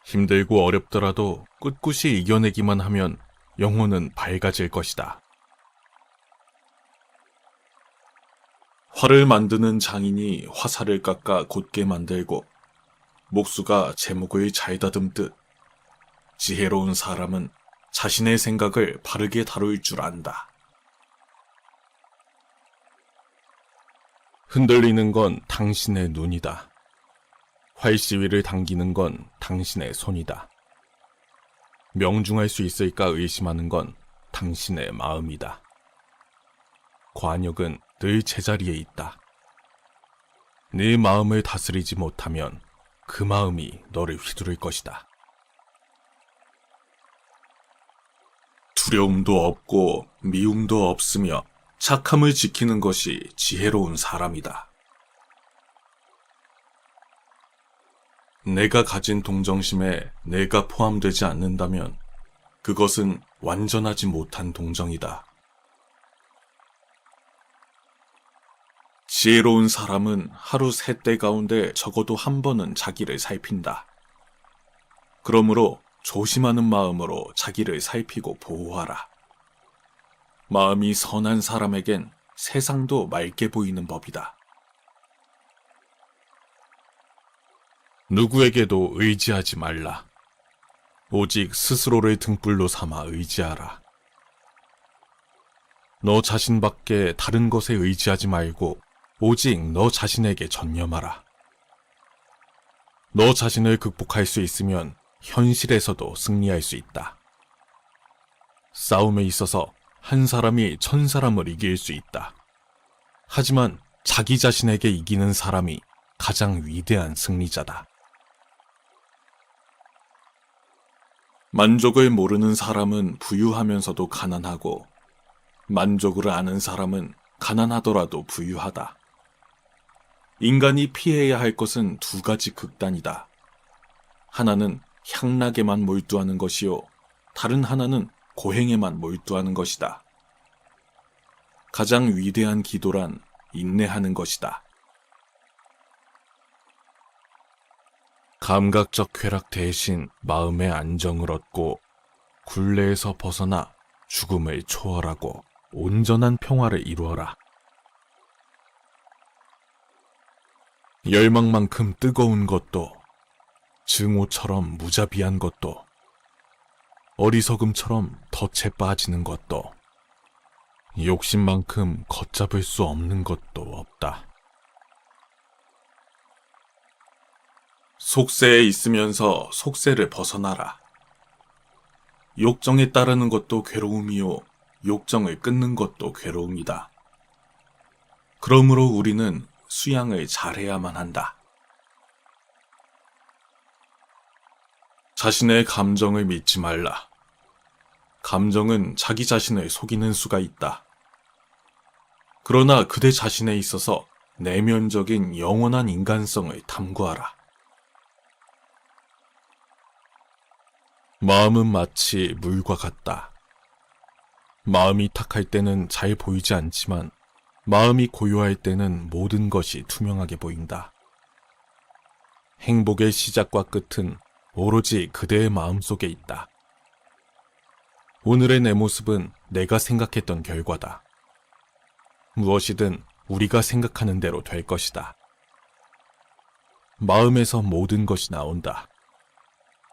힘들고 어렵더라도 꿋꿋이 이겨내기만 하면 영혼은 밝아질 것이다. 활을 만드는 장인이 화살을 깎아 곧게 만들고 목수가 제목을 잘 다듬듯 지혜로운 사람은 자신의 생각을 바르게 다룰 줄 안다. 흔들리는 건 당신의 눈이다. 활시위를 당기는 건 당신의 손이다. 명중할 수 있을까 의심하는 건 당신의 마음이다. 관역은 늘 제자리에 있다. 네 마음을 다스리지 못하면 그 마음이 너를 휘두를 것이다. 두려움도 없고 미움도 없으며 착함을 지키는 것이 지혜로운 사람이다. 내가 가진 동정심에 내가 포함되지 않는다면 그것은 완전하지 못한 동정이다. 지혜로운 사람은 하루 세 때 가운데 적어도 한 번은 자기를 살핀다. 그러므로 조심하는 마음으로 자기를 살피고 보호하라. 마음이 선한 사람에겐 세상도 맑게 보이는 법이다. 누구에게도 의지하지 말라. 오직 스스로를 등불로 삼아 의지하라. 너 자신밖에 다른 것에 의지하지 말고 오직 너 자신에게 전념하라. 너 자신을 극복할 수 있으면 현실에서도 승리할 수 있다. 싸움에 있어서 한 사람이 1000사람을 이길 수 있다. 하지만 자기 자신에게 이기는 사람이 가장 위대한 승리자다. 만족을 모르는 사람은 부유하면서도 가난하고, 만족을 아는 사람은 가난하더라도 부유하다. 인간이 피해야 할 것은 두 가지 극단이다. 하나는 향락에만 몰두하는 것이요, 다른 하나는 고행에만 몰두하는 것이다. 가장 위대한 기도란 인내하는 것이다. 감각적 쾌락 대신 마음의 안정을 얻고 굴레에서 벗어나 죽음을 초월하고 온전한 평화를 이루어라. 열망만큼 뜨거운 것도, 증오처럼 무자비한 것도, 어리석음처럼 덫에 빠지는 것도, 욕심만큼 걷잡을 수 없는 것도 없다. 속세에 있으면서 속세를 벗어나라. 욕정에 따르는 것도 괴로움이요, 욕정을 끊는 것도 괴로움이다. 그러므로 우리는 수양을 잘해야만 한다. 자신의 감정을 믿지 말라. 감정은 자기 자신을 속이는 수가 있다. 그러나 그대 자신에 있어서 내면적인 영원한 인간성을 탐구하라. 마음은 마치 물과 같다. 마음이 탁할 때는 잘 보이지 않지만 마음이 고요할 때는 모든 것이 투명하게 보인다. 행복의 시작과 끝은 오로지 그대의 마음속에 있다. 오늘의 내 모습은 내가 생각했던 결과다. 무엇이든 우리가 생각하는 대로 될 것이다. 마음에서 모든 것이 나온다.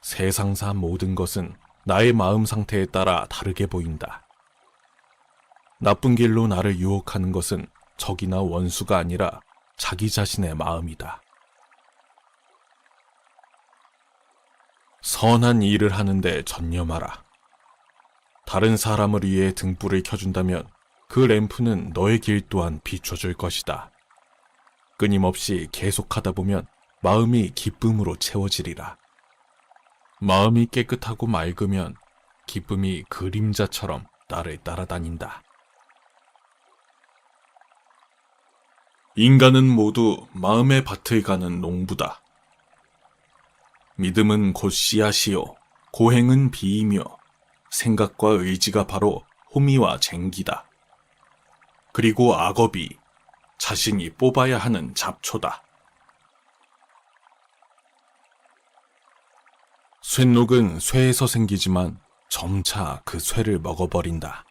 세상사 모든 것은 나의 마음 상태에 따라 다르게 보인다. 나쁜 길로 나를 유혹하는 것은 적이나 원수가 아니라 자기 자신의 마음이다. 선한 일을 하는데 전념하라. 다른 사람을 위해 등불을 켜준다면 그 램프는 너의 길 또한 비춰줄 것이다. 끊임없이 계속하다 보면 마음이 기쁨으로 채워지리라. 마음이 깨끗하고 맑으면 기쁨이 그림자처럼 나를 따라다닌다. 인간은 모두 마음의 밭을 가는 농부다. 믿음은 곧 씨앗이요, 고행은 비이며 생각과 의지가 바로 호미와 쟁기다. 그리고 악업이 자신이 뽑아야 하는 잡초다. 쇳록은 쇠에서 생기지만 점차 그 쇠를 먹어버린다.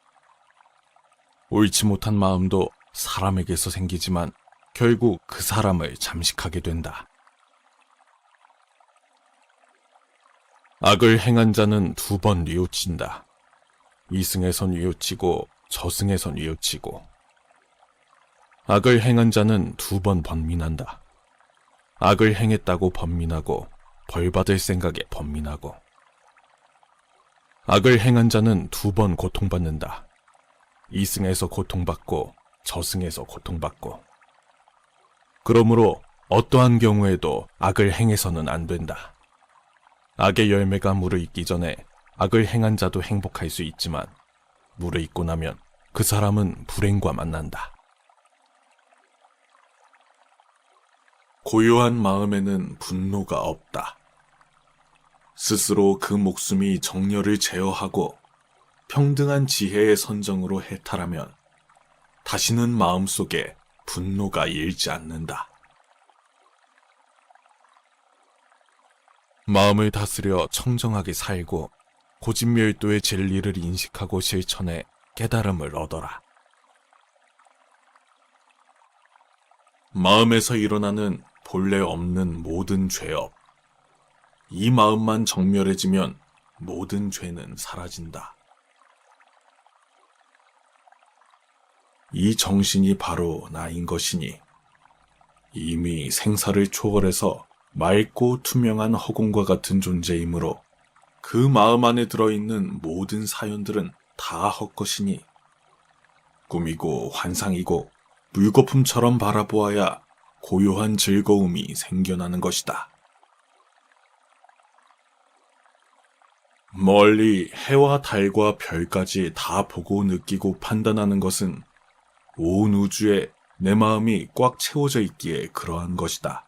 옳지 못한 마음도 사람에게서 생기지만 결국 그 사람을 잠식하게 된다. 악을 행한 자는 2번 뉘우친다. 이승에서 뉘우치고 저승에서 뉘우치고. 악을 행한 자는 2번 번민한다. 악을 행했다고 번민하고 벌받을 생각에 번민하고. 악을 행한 자는 2번 고통받는다. 이승에서 고통받고 저승에서 고통받고. 그러므로 어떠한 경우에도 악을 행해서는 안 된다. 악의 열매가 무르익기 전에 악을 행한 자도 행복할 수 있지만 무르익고 나면 그 사람은 불행과 만난다. 고요한 마음에는 분노가 없다. 스스로 그 목숨이 정열을 제어하고 평등한 지혜의 선정으로 해탈하면 다시는 마음속에 분노가 일지 않는다. 마음을 다스려 청정하게 살고 고집멸도의 진리를 인식하고 실천해 깨달음을 얻어라. 마음에서 일어나는 본래 없는 모든 죄업. 이 마음만 정멸해지면 모든 죄는 사라진다. 이 정신이 바로 나인 것이니 이미 생사를 초월해서 맑고 투명한 허공과 같은 존재이므로 그 마음 안에 들어있는 모든 사연들은 다 헛것이니 꿈이고 환상이고 물거품처럼 바라보아야 고요한 즐거움이 생겨나는 것이다. 멀리 해와 달과 별까지 다 보고 느끼고 판단하는 것은 온 우주에 내 마음이 꽉 채워져 있기에 그러한 것이다.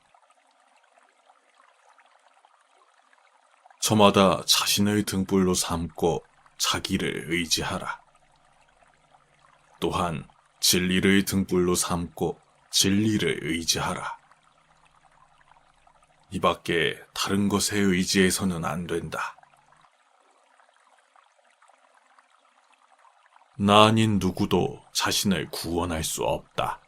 저마다 자신을 등불로 삼고 자기를 의지하라. 또한 진리를 등불로 삼고 진리를 의지하라. 이 밖에 다른 것에 의지해서는 안 된다. 나 아닌 누구도 자신을 구원할 수 없다.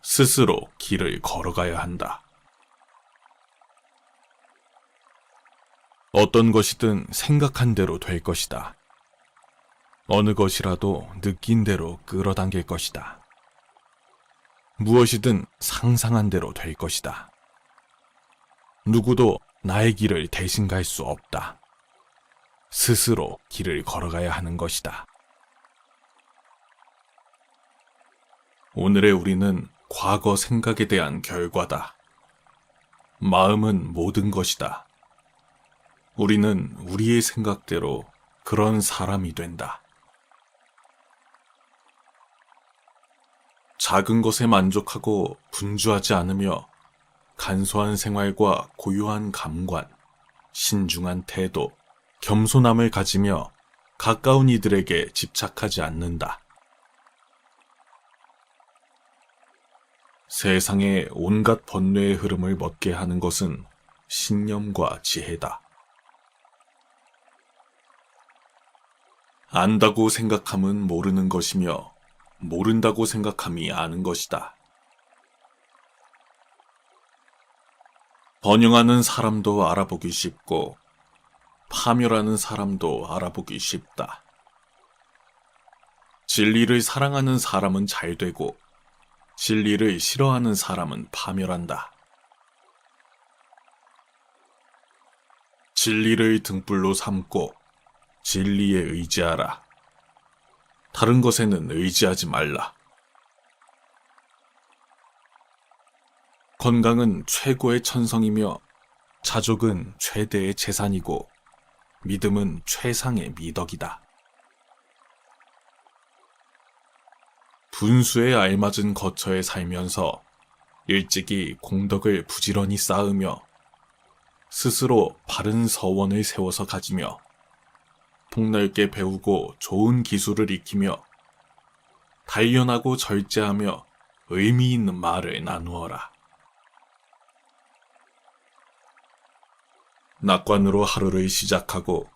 스스로 길을 걸어가야 한다. 어떤 것이든 생각한 대로 될 것이다. 어느 것이라도 느낀 대로 끌어당길 것이다. 무엇이든 상상한 대로 될 것이다. 누구도 나의 길을 대신 갈 수 없다. 스스로 길을 걸어가야 하는 것이다. 오늘의 우리는 과거 생각에 대한 결과다. 마음은 모든 것이다. 우리는 우리의 생각대로 그런 사람이 된다. 작은 것에 만족하고 분주하지 않으며 간소한 생활과 고요한 감관, 신중한 태도, 겸손함을 가지며 가까운 이들에게 집착하지 않는다. 세상의 온갖 번뇌의 흐름을 멎게 하는 것은 신념과 지혜다. 안다고 생각함은 모르는 것이며 모른다고 생각함이 아는 것이다. 번영하는 사람도 알아보기 쉽고 파멸하는 사람도 알아보기 쉽다. 진리를 사랑하는 사람은 잘 되고 진리를 싫어하는 사람은 파멸한다. 진리를 등불로 삼고 진리에 의지하라. 다른 것에는 의지하지 말라. 건강은 최고의 천성이며 자족은 최대의 재산이고 믿음은 최상의 미덕이다. 분수에 알맞은 거처에 살면서 일찍이 공덕을 부지런히 쌓으며 스스로 바른 서원을 세워서 가지며 폭넓게 배우고 좋은 기술을 익히며 단련하고 절제하며 의미 있는 말을 나누어라. 낙관으로 하루를 시작하고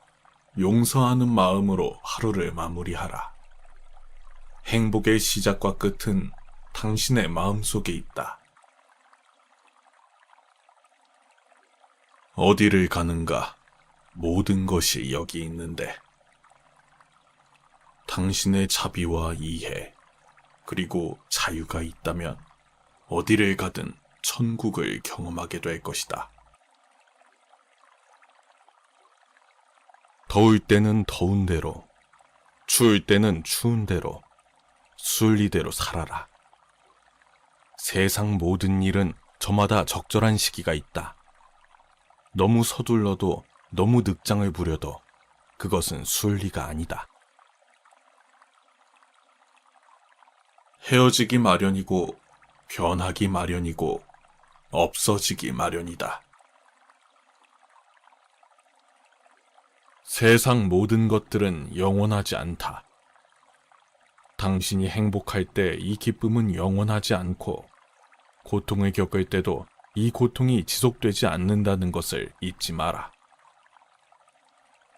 용서하는 마음으로 하루를 마무리하라. 행복의 시작과 끝은 당신의 마음속에 있다. 어디를 가는가? 모든 것이 여기 있는데. 당신의 자비와 이해, 그리고 자유가 있다면 어디를 가든 천국을 경험하게 될 것이다. 더울 때는 더운 대로, 추울 때는 추운 대로, 순리대로 살아라. 세상 모든 일은 저마다 적절한 시기가 있다. 너무 서둘러도 너무 늑장을 부려도 그것은 순리가 아니다. 헤어지기 마련이고 변하기 마련이고 없어지기 마련이다. 세상 모든 것들은 영원하지 않다. 당신이 행복할 때 이 기쁨은 영원하지 않고 고통을 겪을 때도 이 고통이 지속되지 않는다는 것을 잊지 마라.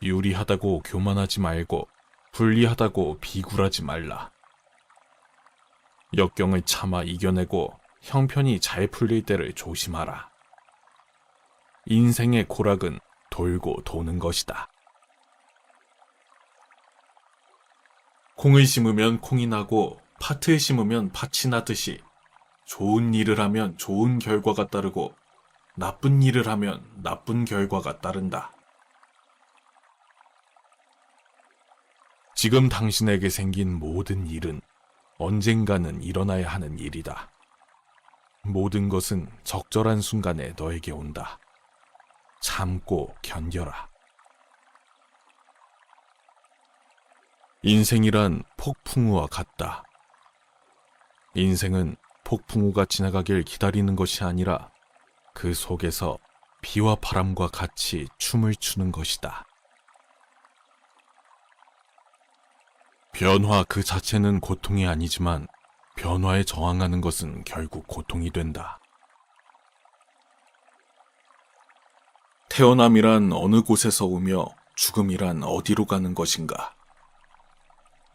유리하다고 교만하지 말고 불리하다고 비굴하지 말라. 역경을 참아 이겨내고 형편이 잘 풀릴 때를 조심하라. 인생의 고락은 돌고 도는 것이다. 콩을 심으면 콩이 나고 팥을 심으면 팥이 나듯이 좋은 일을 하면 좋은 결과가 따르고 나쁜 일을 하면 나쁜 결과가 따른다. 지금 당신에게 생긴 모든 일은 언젠가는 일어나야 하는 일이다. 모든 것은 적절한 순간에 너에게 온다. 참고 견뎌라. 인생이란 폭풍우와 같다. 인생은 폭풍우가 지나가길 기다리는 것이 아니라 그 속에서 비와 바람과 같이 춤을 추는 것이다. 변화 그 자체는 고통이 아니지만 변화에 저항하는 것은 결국 고통이 된다. 태어남이란 어느 곳에서 오며 죽음이란 어디로 가는 것인가?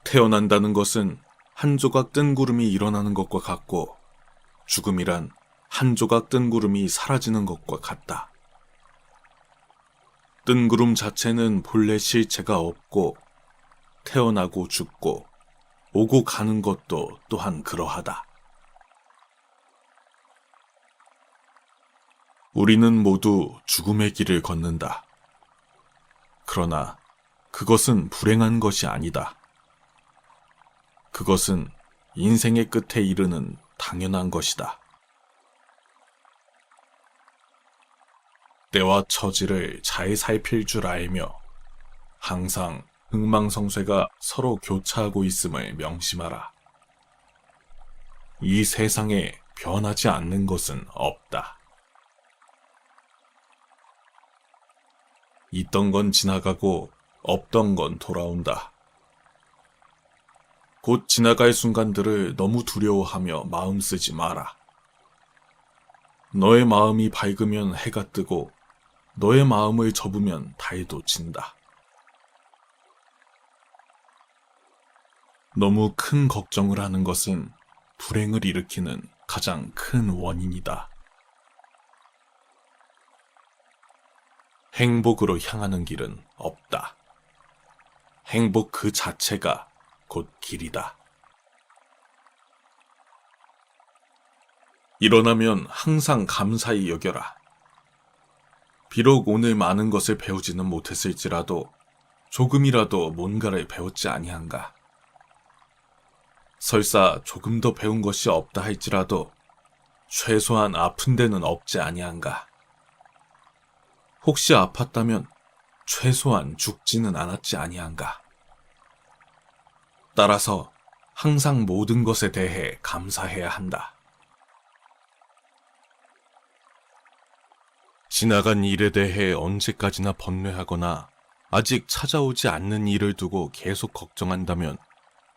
태어난다는 것은 한 조각 뜬 구름이 일어나는 것과 같고 죽음이란 한 조각 뜬 구름이 사라지는 것과 같다. 뜬 구름 자체는 본래 실체가 없고 태어나고 죽고 오고 가는 것도 또한 그러하다. 우리는 모두 죽음의 길을 걷는다. 그러나 그것은 불행한 것이 아니다. 그것은 인생의 끝에 이르는 당연한 것이다. 때와 처지를 잘 살필 줄 알며 항상 흥망성쇠가 서로 교차하고 있음을 명심하라. 이 세상에 변하지 않는 것은 없다. 있던 건 지나가고 없던 건 돌아온다. 곧 지나갈 순간들을 너무 두려워하며 마음 쓰지 마라. 너의 마음이 밝으면 해가 뜨고 너의 마음을 접으면 달도 진다. 너무 큰 걱정을 하는 것은 불행을 일으키는 가장 큰 원인이다. 행복으로 향하는 길은 없다. 행복 그 자체가 곧 길이다. 일어나면 항상 감사히 여겨라. 비록 오늘 많은 것을 배우지는 못했을지라도 조금이라도 뭔가를 배웠지 아니한가. 설사 조금 더 배운 것이 없다 할지라도 최소한 아픈 데는 없지 아니한가. 혹시 아팠다면 최소한 죽지는 않았지 아니한가. 따라서 항상 모든 것에 대해 감사해야 한다. 지나간 일에 대해 언제까지나 번뇌하거나 아직 찾아오지 않는 일을 두고 계속 걱정한다면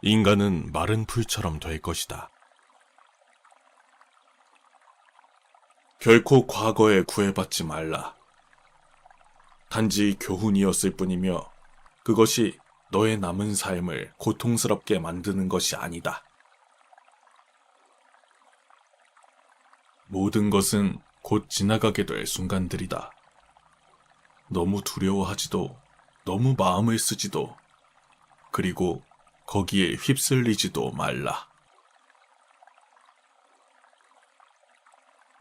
인간은 마른 풀처럼 될 것이다. 결코 과거에 구애받지 말라. 단지 교훈이었을 뿐이며 그것이 너의 남은 삶을 고통스럽게 만드는 것이 아니다. 모든 것은 곧 지나가게 될 순간들이다. 너무 두려워하지도, 너무 마음을 쓰지도, 그리고 거기에 휩쓸리지도 말라.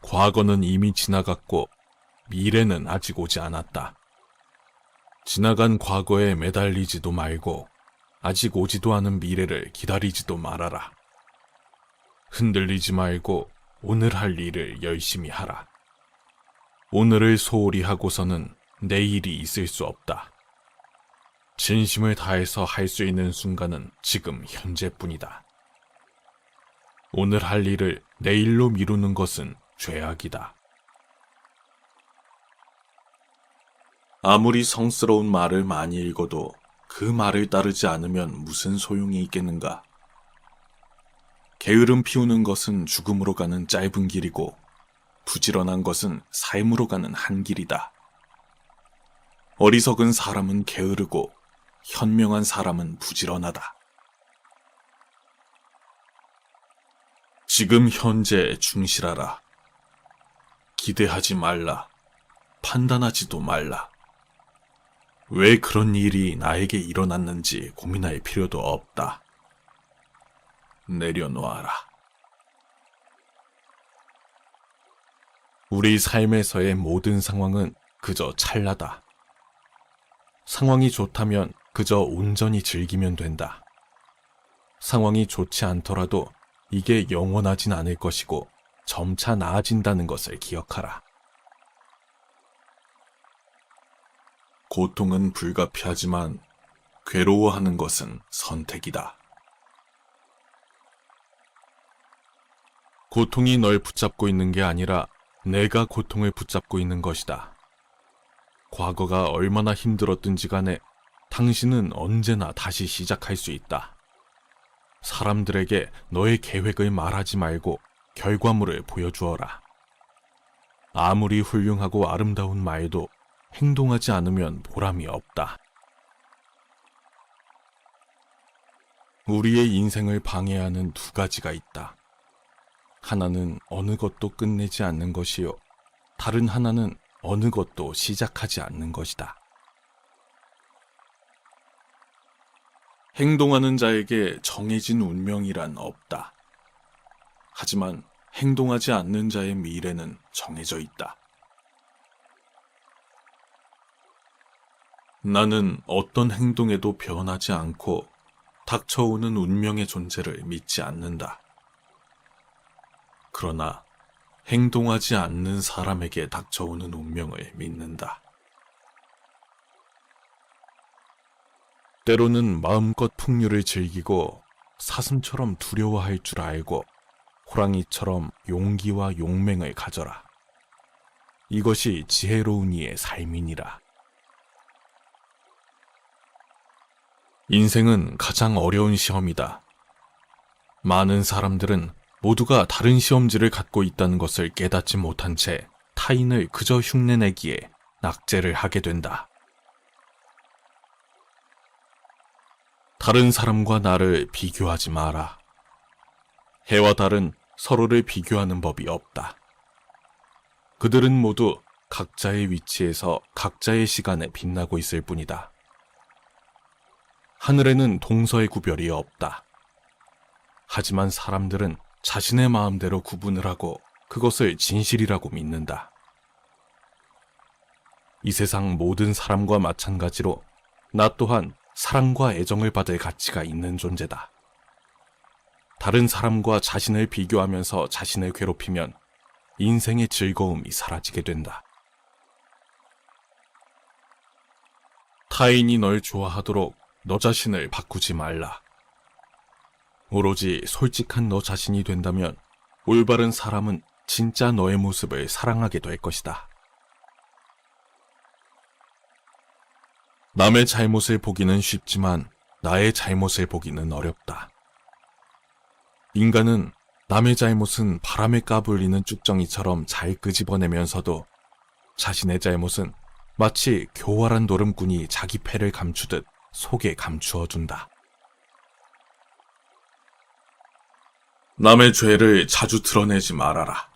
과거는 이미 지나갔고 미래는 아직 오지 않았다. 지나간 과거에 매달리지도 말고 아직 오지도 않은 미래를 기다리지도 말아라. 흔들리지 말고 오늘 할 일을 열심히 하라. 오늘을 소홀히 하고서는 내일이 있을 수 없다. 진심을 다해서 할 수 있는 순간은 지금 현재뿐이다. 오늘 할 일을 내일로 미루는 것은 죄악이다. 아무리 성스러운 말을 많이 읽어도 그 말을 따르지 않으면 무슨 소용이 있겠는가? 게으름 피우는 것은 죽음으로 가는 짧은 길이고 부지런한 것은 삶으로 가는 한 길이다. 어리석은 사람은 게으르고 현명한 사람은 부지런하다. 지금 현재에 충실하라. 기대하지 말라. 판단하지도 말라. 왜 그런 일이 나에게 일어났는지 고민할 필요도 없다. 내려놓아라. 우리 삶에서의 모든 상황은 그저 찰나다. 상황이 좋다면 그저 온전히 즐기면 된다. 상황이 좋지 않더라도 이게 영원하진 않을 것이고 점차 나아진다는 것을 기억하라. 고통은 불가피하지만 괴로워하는 것은 선택이다. 고통이 널 붙잡고 있는 게 아니라 내가 고통을 붙잡고 있는 것이다. 과거가 얼마나 힘들었든지 간에 당신은 언제나 다시 시작할 수 있다. 사람들에게 너의 계획을 말하지 말고 결과물을 보여주어라. 아무리 훌륭하고 아름다운 말도 행동하지 않으면 보람이 없다. 우리의 인생을 방해하는 두 가지가 있다. 하나는 어느 것도 끝내지 않는 것이요. 다른 하나는 어느 것도 시작하지 않는 것이다. 행동하는 자에게 정해진 운명이란 없다. 하지만 행동하지 않는 자의 미래는 정해져 있다. 나는 어떤 행동에도 변하지 않고 닥쳐오는 운명의 존재를 믿지 않는다. 그러나 행동하지 않는 사람에게 닥쳐오는 운명을 믿는다. 때로는 마음껏 풍류를 즐기고 사슴처럼 두려워할 줄 알고 호랑이처럼 용기와 용맹을 가져라. 이것이 지혜로운 이의 삶이니라. 인생은 가장 어려운 시험이다. 많은 사람들은 모두가 다른 시험지를 갖고 있다는 것을 깨닫지 못한 채 타인을 그저 흉내내기에 낙제를 하게 된다. 다른 사람과 나를 비교하지 마라. 해와 달은 서로를 비교하는 법이 없다. 그들은 모두 각자의 위치에서 각자의 시간에 빛나고 있을 뿐이다. 하늘에는 동서의 구별이 없다. 하지만 사람들은 자신의 마음대로 구분을 하고 그것을 진실이라고 믿는다. 이 세상 모든 사람과 마찬가지로 나 또한 사랑과 애정을 받을 가치가 있는 존재다. 다른 사람과 자신을 비교하면서 자신을 괴롭히면 인생의 즐거움이 사라지게 된다. 타인이 널 좋아하도록 너 자신을 바꾸지 말라. 오로지 솔직한 너 자신이 된다면 올바른 사람은 진짜 너의 모습을 사랑하게 될 것이다. 남의 잘못을 보기는 쉽지만 나의 잘못을 보기는 어렵다. 인간은 남의 잘못은 바람에 까불리는 쭉정이처럼 잘 끄집어내면서도 자신의 잘못은 마치 교활한 노름꾼이 자기 패를 감추듯 속에 감추어둔다. 남의 죄를 자주 드러내지 말아라.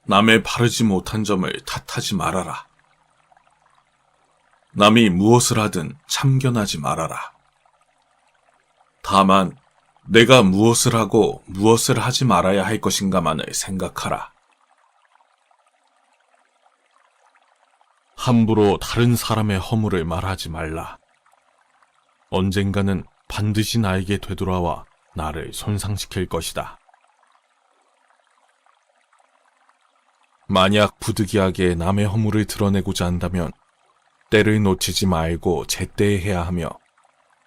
남의 바르지 못한 점을 탓하지 말아라. 남이 무엇을 하든 참견하지 말아라. 다만 내가 무엇을 하고 무엇을 하지 말아야 할 것인가만을 생각하라. 함부로 다른 사람의 허물을 말하지 말라. 언젠가는 반드시 나에게 되돌아와 나를 손상시킬 것이다. 만약 부득이하게 남의 허물을 드러내고자 한다면 때를 놓치지 말고 제때에 해야 하며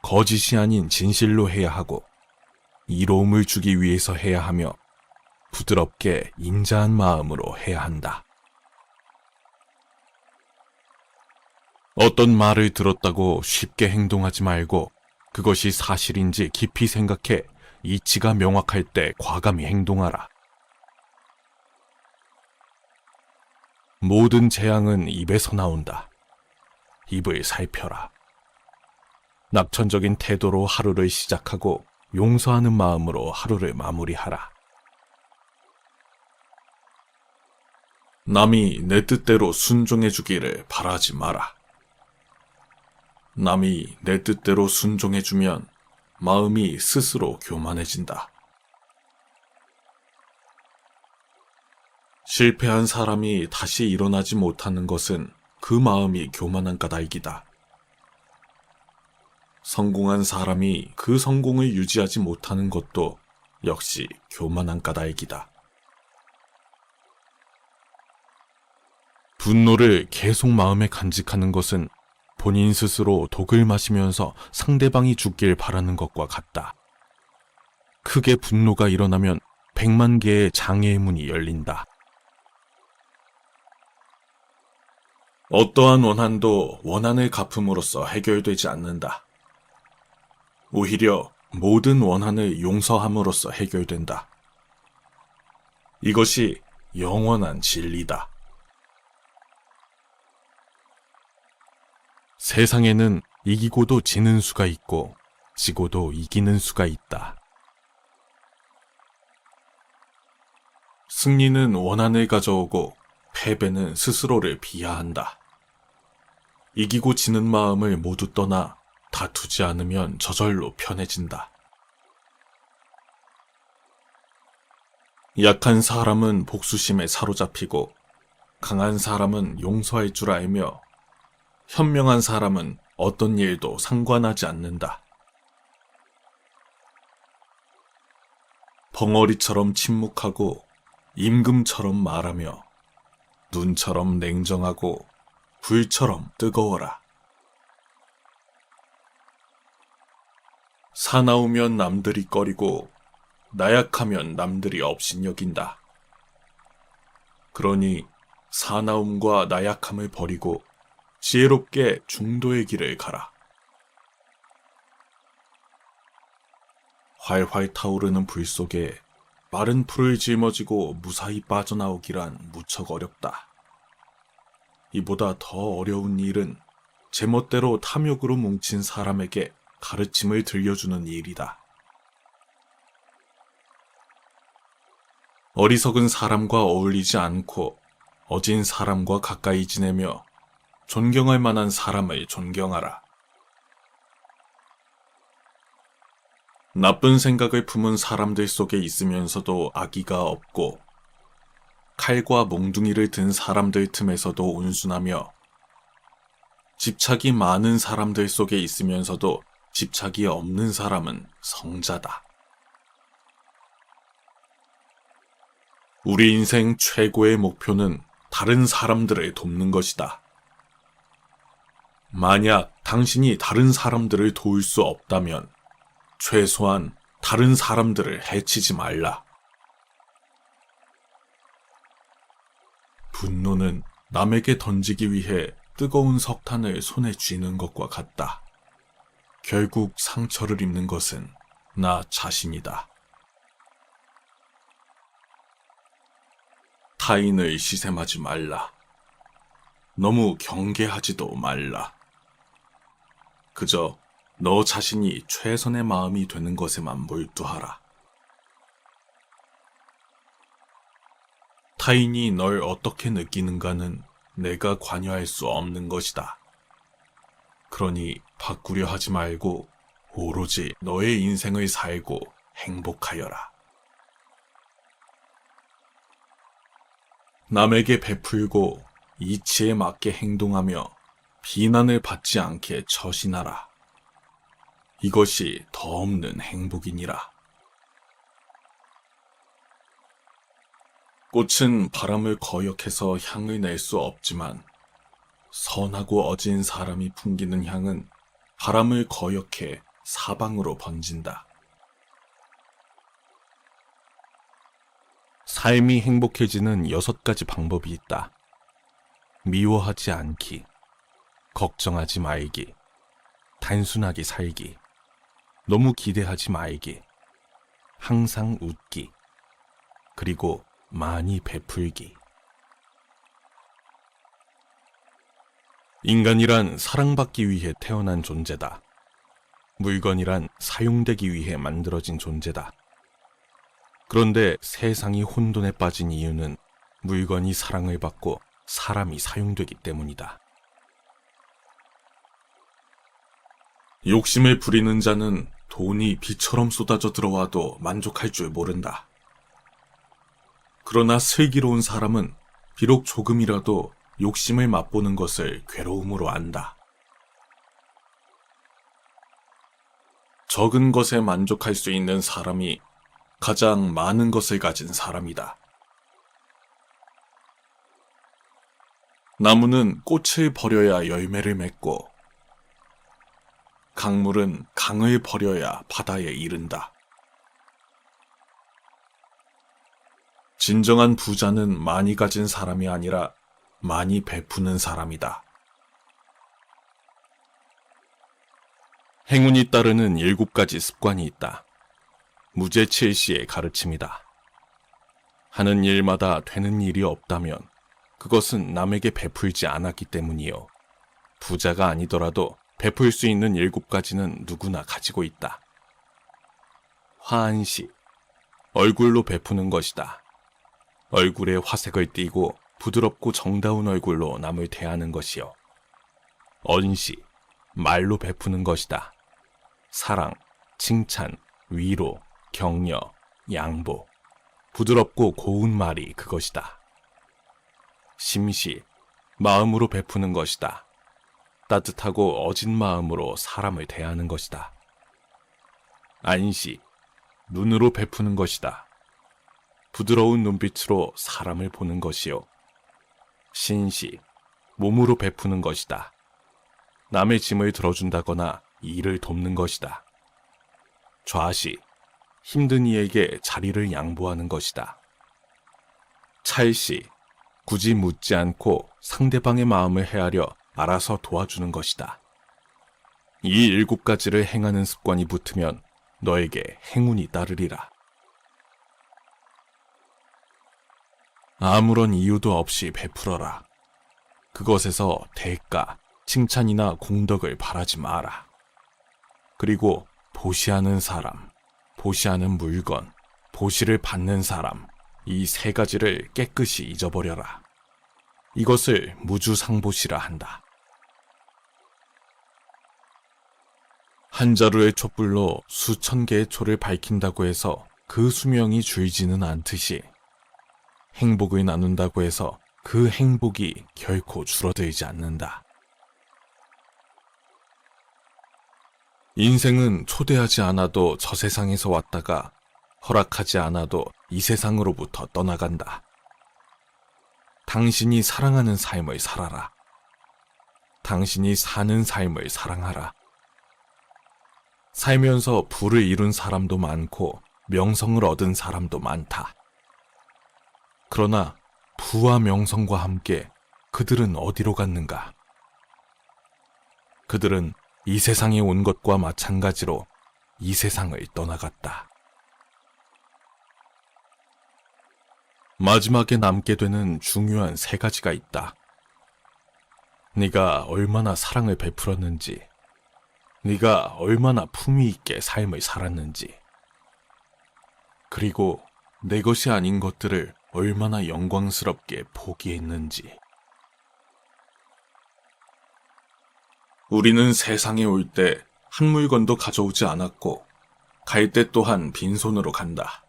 거짓이 아닌 진실로 해야 하고 이로움을 주기 위해서 해야 하며 부드럽게 인자한 마음으로 해야 한다. 어떤 말을 들었다고 쉽게 행동하지 말고 그것이 사실인지 깊이 생각해 이치가 명확할 때 과감히 행동하라. 모든 재앙은 입에서 나온다. 입을 살펴라. 낙천적인 태도로 하루를 시작하고 용서하는 마음으로 하루를 마무리하라. 남이 내 뜻대로 순종해 주기를 바라지 마라. 남이 내 뜻대로 순종해 주면 마음이 스스로 교만해진다. 실패한 사람이 다시 일어나지 못하는 것은 그 마음이 교만한 까닭이다. 성공한 사람이 그 성공을 유지하지 못하는 것도 역시 교만한 까닭이다. 분노를 계속 마음에 간직하는 것은 본인 스스로 독을 마시면서 상대방이 죽길 바라는 것과 같다. 크게 분노가 일어나면 100만 개의 장애의 문이 열린다. 어떠한 원한도 원한을 갚음으로써 해결되지 않는다. 오히려 모든 원한을 용서함으로써 해결된다. 이것이 영원한 진리다. 세상에는 이기고도 지는 수가 있고 지고도 이기는 수가 있다. 승리는 원한을 가져오고 패배는 스스로를 비하한다. 이기고 지는 마음을 모두 떠나 다투지 않으면 저절로 편해진다. 약한 사람은 복수심에 사로잡히고 강한 사람은 용서할 줄 알며 현명한 사람은 어떤 일도 상관하지 않는다. 벙어리처럼 침묵하고 임금처럼 말하며 눈처럼 냉정하고 불처럼 뜨거워라. 사나우면 남들이 꺼리고 나약하면 남들이 업신여긴다. 그러니 사나움과 나약함을 버리고 지혜롭게 중도의 길을 가라. 활활 타오르는 불 속에 마른 풀을 짊어지고 무사히 빠져나오기란 무척 어렵다. 이보다 더 어려운 일은 제멋대로 탐욕으로 뭉친 사람에게 가르침을 들려주는 일이다. 어리석은 사람과 어울리지 않고 어진 사람과 가까이 지내며 존경할 만한 사람을 존경하라. 나쁜 생각을 품은 사람들 속에 있으면서도 악의가 없고 칼과 몽둥이를 든 사람들 틈에서도 온순하며 집착이 많은 사람들 속에 있으면서도 집착이 없는 사람은 성자다. 우리 인생 최고의 목표는 다른 사람들을 돕는 것이다. 만약 당신이 다른 사람들을 도울 수 없다면 최소한 다른 사람들을 해치지 말라. 분노는 남에게 던지기 위해 뜨거운 석탄을 손에 쥐는 것과 같다. 결국 상처를 입는 것은 나 자신이다. 타인을 시샘하지 말라. 너무 경계하지도 말라. 그저 너 자신이 최선의 마음이 되는 것에만 몰두하라. 타인이 널 어떻게 느끼는가는 내가 관여할 수 없는 것이다. 그러니 바꾸려 하지 말고 오로지 너의 인생을 살고 행복하여라. 남에게 베풀고 이치에 맞게 행동하며 비난을 받지 않게 처신하라. 이것이 더 없는 행복이니라. 꽃은 바람을 거역해서 향을 낼 수 없지만 선하고 어진 사람이 풍기는 향은 바람을 거역해 사방으로 번진다. 삶이 행복해지는 6가지 방법이 있다. 미워하지 않기, 걱정하지 말기, 단순하게 살기, 너무 기대하지 말기, 항상 웃기, 그리고 많이 베풀기. 인간이란 사랑받기 위해 태어난 존재다. 물건이란 사용되기 위해 만들어진 존재다. 그런데 세상이 혼돈에 빠진 이유는 물건이 사랑을 받고 사람이 사용되기 때문이다. 욕심을 부리는 자는 돈이 비처럼 쏟아져 들어와도 만족할 줄 모른다. 그러나 슬기로운 사람은 비록 조금이라도 욕심을 맛보는 것을 괴로움으로 안다. 적은 것에 만족할 수 있는 사람이 가장 많은 것을 가진 사람이다. 나무는 꽃을 버려야 열매를 맺고 강물은 강을 버려야 바다에 이른다. 진정한 부자는 많이 가진 사람이 아니라 많이 베푸는 사람이다. 행운이 따르는 7가지 습관이 있다. 무제칠시의 가르침이다. 하는 일마다 되는 일이 없다면 그것은 남에게 베풀지 않았기 때문이요. 부자가 아니더라도 베풀 수 있는 7가지는 누구나 가지고 있다. 화한시, 얼굴로 베푸는 것이다. 얼굴에 화색을 띠고 부드럽고 정다운 얼굴로 남을 대하는 것이요. 언시, 말로 베푸는 것이다. 사랑, 칭찬, 위로, 격려, 양보, 부드럽고 고운 말이 그것이다. 심시, 마음으로 베푸는 것이다. 따뜻하고 어진 마음으로 사람을 대하는 것이다. 안시, 눈으로 베푸는 것이다. 부드러운 눈빛으로 사람을 보는 것이요. 신시, 몸으로 베푸는 것이다. 남의 짐을 들어준다거나 일을 돕는 것이다. 좌시, 힘든 이에게 자리를 양보하는 것이다. 찰시, 굳이 묻지 않고 상대방의 마음을 헤아려 알아서 도와주는 것이다. 이 7가지를 행하는 습관이 붙으면 너에게 행운이 따르리라. 아무런 이유도 없이 베풀어라. 그것에서 대가, 칭찬이나 공덕을 바라지 마라. 그리고 보시하는 사람, 보시하는 물건, 보시를 받는 사람, 이 3가지를 깨끗이 잊어버려라. 이것을 무주상보시라 한다. 한 자루의 촛불로 수천 개의 초를 밝힌다고 해서 그 수명이 줄지는 않듯이 행복을 나눈다고 해서 그 행복이 결코 줄어들지 않는다. 인생은 초대하지 않아도 저 세상에서 왔다가 허락하지 않아도 이 세상으로부터 떠나간다. 당신이 사랑하는 삶을 살아라. 당신이 사는 삶을 사랑하라. 살면서 부를 이룬 사람도 많고 명성을 얻은 사람도 많다. 그러나 부와 명성과 함께 그들은 어디로 갔는가? 그들은 이 세상에 온 것과 마찬가지로 이 세상을 떠나갔다. 마지막에 남게 되는 중요한 3가지가 있다. 네가 얼마나 사랑을 베풀었는지, 네가 얼마나 품위 있게 삶을 살았는지, 그리고 내 것이 아닌 것들을 얼마나 영광스럽게 포기했는지. 우리는 세상에 올 때 한 물건도 가져오지 않았고, 갈 때 또한 빈손으로 간다.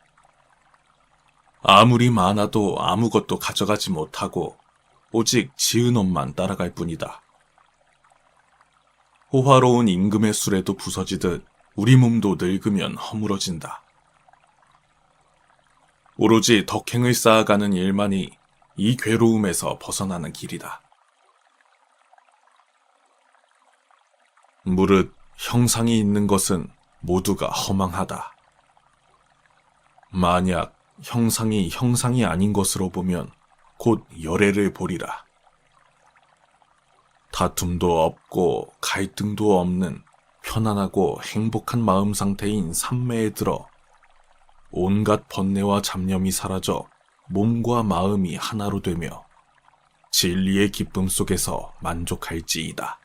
아무리 많아도 아무것도 가져가지 못하고 오직 지은 옷만 따라갈 뿐이다. 호화로운 임금의 수레도 부서지듯 우리 몸도 늙으면 허물어진다. 오로지 덕행을 쌓아가는 일만이 이 괴로움에서 벗어나는 길이다. 무릇 형상이 있는 것은 모두가 허망하다. 만약 형상이 형상이 아닌 것으로 보면 곧 열애를 보리라. 다툼도 없고 갈등도 없는 편안하고 행복한 마음 상태인 삼매에 들어 온갖 번뇌와 잡념이 사라져 몸과 마음이 하나로 되며 진리의 기쁨 속에서 만족할지이다.